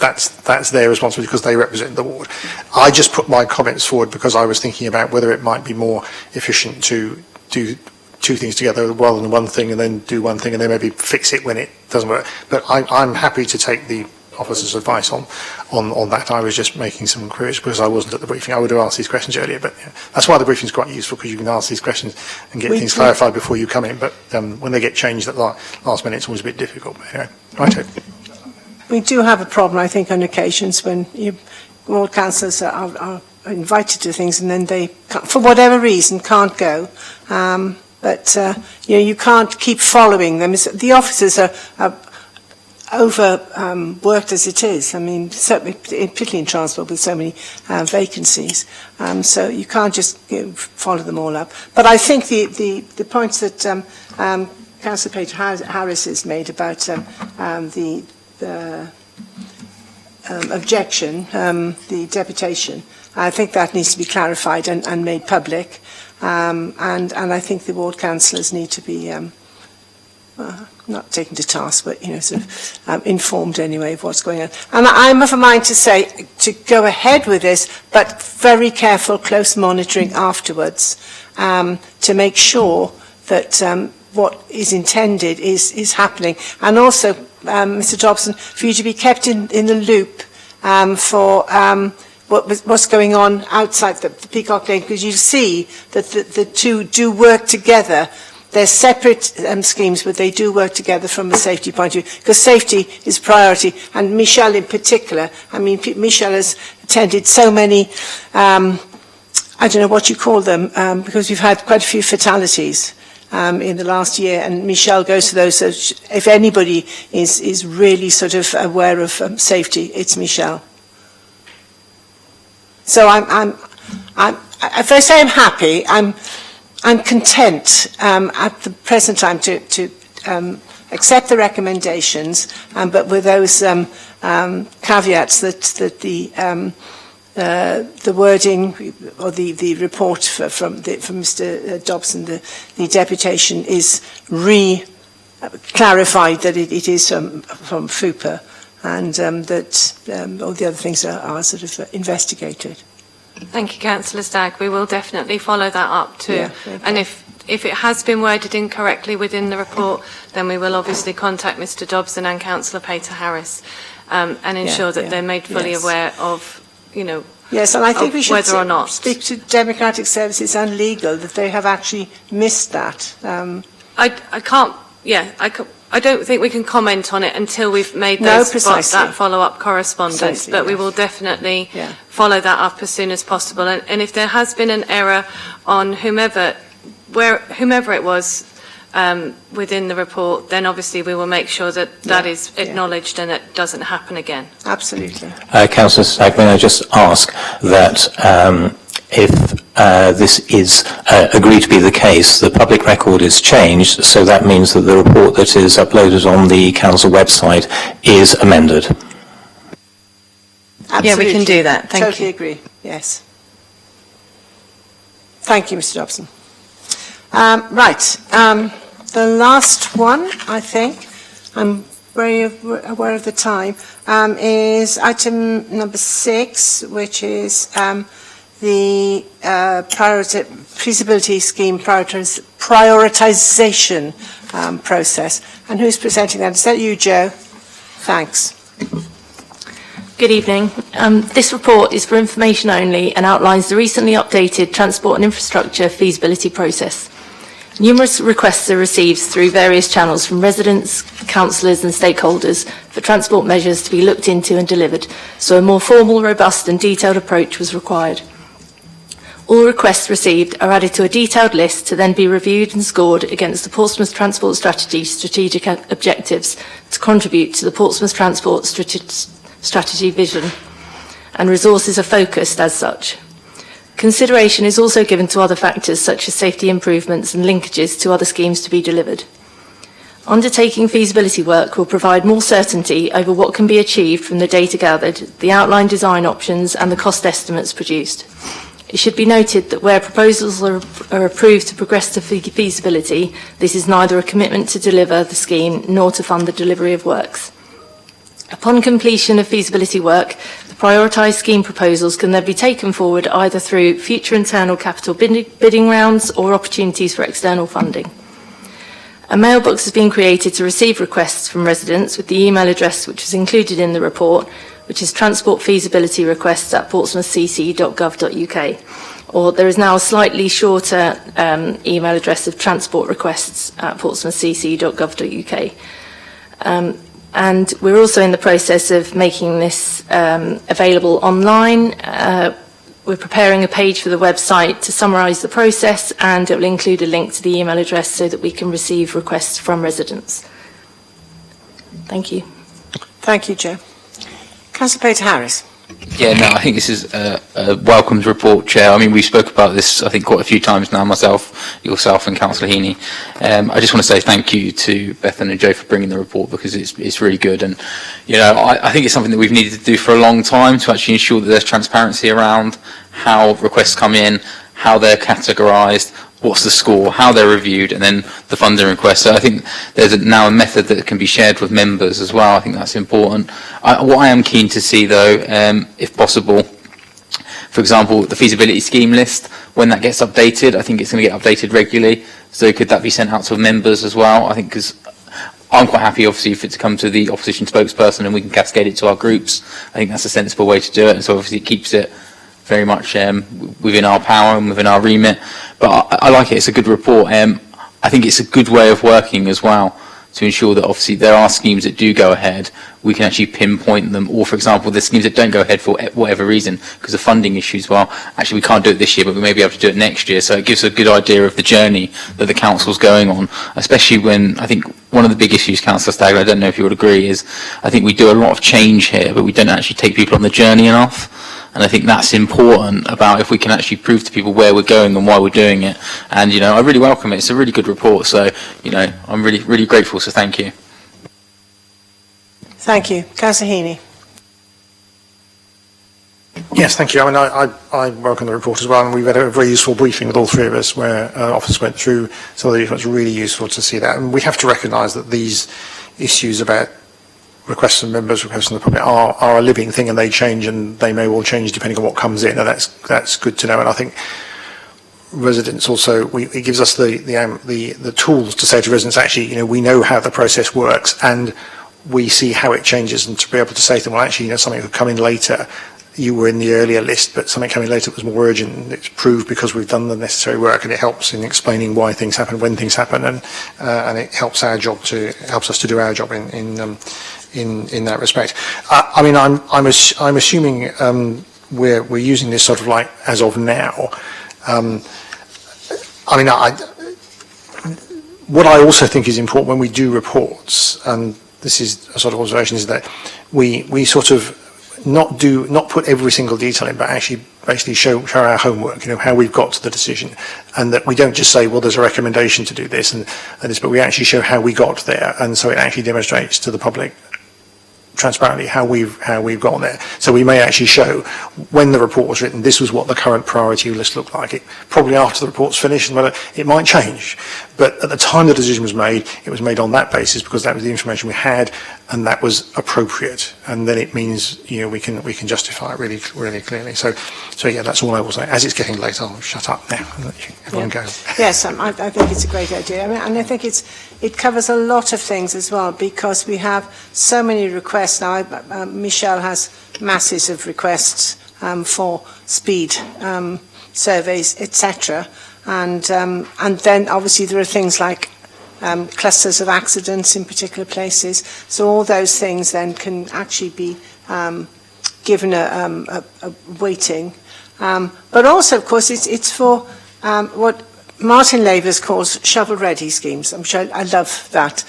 that's their responsibility because they represent the ward. I just put my comments forward because I was thinking about whether it might be more efficient to do two things together rather than one thing and then do one thing and then maybe fix it when it doesn't work. But I'm happy to take the officer's advice on that. I was just making some queries because I wasn't at the briefing. I would have asked these questions earlier, but that's why the briefing is quite useful, because you can ask these questions and get things clarified before you come in. But when they get changed at the last minute, it's always a bit difficult. But anyway, righto. We do have a problem, I think, on occasions when ward councillors are invited to things and then they, for whatever reason, can't go. But you can't keep following them. The officers are overworked as it is. I mean, certainly, particularly in transport with so many vacancies. So you can't just follow them all up. But I think the points that Councillor Peter Harris has made about the objection, the deputation, I think that needs to be clarified and made public. And I think the ward councillors need to be not taken to task, but sort of informed anyway of what's going on. And I'm of a mind to say to go ahead with this, but very careful, close monitoring afterwards to make sure that what is intended is happening. And also Mr Dobson, for you to be kept in the loop for what's going on outside the Peacock Lane, because you see that the two do work together. They're separate schemes, but they do work together from a safety point of view, because safety is priority. And Michelle in particular, I mean, Michelle has attended so many, I don't know what you call them, because we've had quite a few fatalities in the last year, and Michelle goes to those. So if anybody is really sort of aware of safety, it's Michelle. So if I say I'm happy, I'm content at the present time to accept the recommendations, but with those caveats that the wording or the report from Mr. Dobson, the deputation, is clarified that it is from FUPA, and that all the other things are sort of investigated. Thank you, Councillor Stagg. We will definitely follow that up too. Yeah, and if it has been worded incorrectly within the report, then we will obviously contact Mr. Dobson and Councillor Pater Harris and ensure that they're made fully aware of, Yes, and I think we should whether or not. speak to Democratic Services and Legal that they have actually missed that. I don't think we can comment on it until we've made that follow-up correspondence, Precisely, but we will definitely follow that up as soon as possible. And if there has been an error on whomever it was within the report, then obviously we will make sure that is acknowledged and it doesn't happen again. Absolutely. Councillor Stagg, may I just ask that if this is agreed to be the case, the public record is changed, so that means that the report that is uploaded on the council website is amended. Absolutely. Yeah, we can do that. Thank you. Totally agree. Yes. Thank you, Mr. Dobson. The last one, I think, I'm very aware of the time, is item number 6, which is the feasibility scheme prioritisation process. And who's presenting that? Is that you, Joe? Thanks. Good evening. This report is for information only and outlines the recently updated transport and infrastructure feasibility process. Numerous requests are received through various channels from residents, councillors and stakeholders for transport measures to be looked into and delivered, so a more formal, robust and detailed approach was required. All requests received are added to a detailed list to then be reviewed and scored against the Portsmouth Transport Strategy strategic objectives to contribute to the Portsmouth Transport Strategy vision, and resources are focused as such. Consideration is also given to other factors such as safety improvements and linkages to other schemes to be delivered. Undertaking feasibility work will provide more certainty over what can be achieved from the data gathered, the outlined design options and the cost estimates produced. It should be noted that where proposals are approved to progress to feasibility, this is neither a commitment to deliver the scheme nor to fund the delivery of works. Upon completion of feasibility work, the prioritised scheme proposals can then be taken forward either through future internal capital bidding rounds or opportunities for external funding. A mailbox has been created to receive requests from residents with the email address which is included in the report, which is transportfeasibilityrequests@portsmouthcc.gov.uk, or there is now a slightly shorter email address of transportrequests@portsmouthcc.gov.uk. And we're also in the process of making this available online. We're preparing a page for the website to summarise the process, and it will include a link to the email address so that we can receive requests from residents. Thank you. Thank you, Joe. Councillor Pater Harris. Yeah, no, I think this is a welcomed report, Chair. I mean, we spoke about this, I think, quite a few times now, myself, yourself and Councillor Heaney. I just want to say thank you to Bethan and Joe for bringing the report, because it's really good. And, I think it's something that we've needed to do for a long time to actually ensure that there's transparency around how requests come in, how they're categorised, what's the score, how they're reviewed, and then the funding request. So I think there's now a method that can be shared with members as well. I think that's important. What I am keen to see, though, if possible, for example, the feasibility scheme list, when that gets updated, I think it's going to get updated regularly. So could that be sent out to members as well? I think because I'm quite happy, obviously, if it's come to the opposition spokesperson and we can cascade it to our groups. I think that's a sensible way to do it. And so obviously it keeps it very much within our power and within our remit. But I like it. It's a good report. I think it's a good way of working as well, to ensure that obviously there are schemes that do go ahead, we can actually pinpoint them, or for example the schemes that don't go ahead for whatever reason because of funding issues, well actually we can't do it this year but we may be able to do it next year, so it gives a good idea of the journey that the council's going on, especially when I think one of the big issues, Councillor Stagger, I don't know if you would agree, is I think we do a lot of change here but we don't actually take people on the journey enough. And I think that's important about if we can actually prove to people where we're going and why we're doing it. And, I really welcome it. It's a really good report. So, I'm really, really grateful. So thank you. Thank you. Councillor Heaney. Yes, thank you. I mean, I welcome the report as well, and we've had a very useful briefing with all three of us where officers went through some of the issues. It's really useful to see that. And we have to recognise that these issues about requests from members, requests from the public are a living thing, and they change, and they may well change depending on what comes in, and that's good to know. And I think residents also, it gives us the tools to say to residents, actually, we know how the process works, and we see how it changes, and to be able to say to them, well, actually, something could come in later. You were in the earlier list, but something coming later was more urgent. It's proved because we've done the necessary work, and it helps in explaining why things happen, when things happen, and it helps us to do our job in that respect. I mean, I'm assuming we're using this sort of like as of now. I mean, what I also think is important when we do reports, and this is a sort of observation, is that we sort of not put every single detail in, but actually basically show our homework, how we've got to the decision, and that we don't just say, well, there's a recommendation to do this and this, but we actually show how we got there, and so it actually demonstrates to the public transparently how we've gotten there. So we may actually show when the report was written, this was what the current priority list looked like. It probably after the report's finished, and it might change. But at the time the decision was made, it was made on that basis because that was the information we had, and that was appropriate. And then it means we can justify it really clearly. So yeah, that's all I will say. As it's getting late, I'll shut up now and let everyone go. Yes, I think it's a great idea. I mean, and I think it covers a lot of things as well, because we have so many requests now. Michelle has masses of requests for speed surveys, etc. And then obviously there are things like clusters of accidents in particular places. So all those things then can actually be given a weighting. But also, of course, it's for what Martin Lavers calls shovel-ready schemes. I'm sure I love that.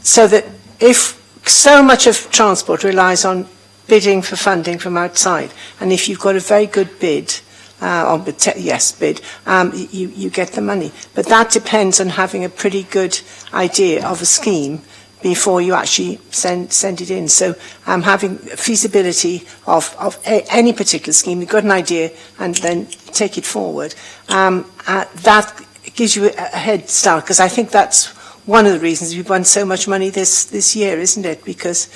So that if so much of transport relies on bidding for funding from outside, and if you've got a very good bid, you get the money. But that depends on having a pretty good idea of a scheme before you actually send it in. So having feasibility of any particular scheme, you've got an idea, and then take it forward. That gives you a head start, because I think that's one of the reasons we've won so much money this year, isn't it? Because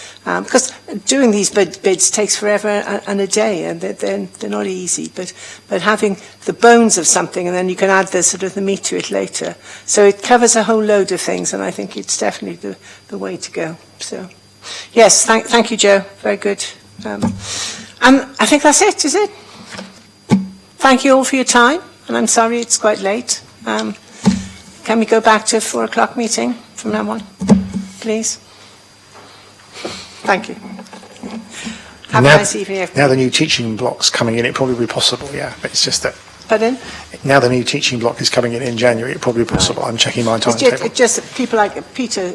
doing these bids takes forever and a day, and they're not easy. But having the bones of something, and then you can add the meat to it later. So it covers a whole load of things, and I think it's definitely the way to go. So, yes, thank you, Joe. Very good. And I think that's it, is it? Thank you all for your time, and I'm sorry it's quite late. Can we go back to a 4 o'clock meeting from now on, please? Thank you. Have a nice evening, everybody. Now the new teaching block's coming in, it'll probably be possible, yeah. But it's just that. Pardon? Now the new teaching block is coming in January, it'll probably be possible. I'm checking my timetable. It's just people like Peter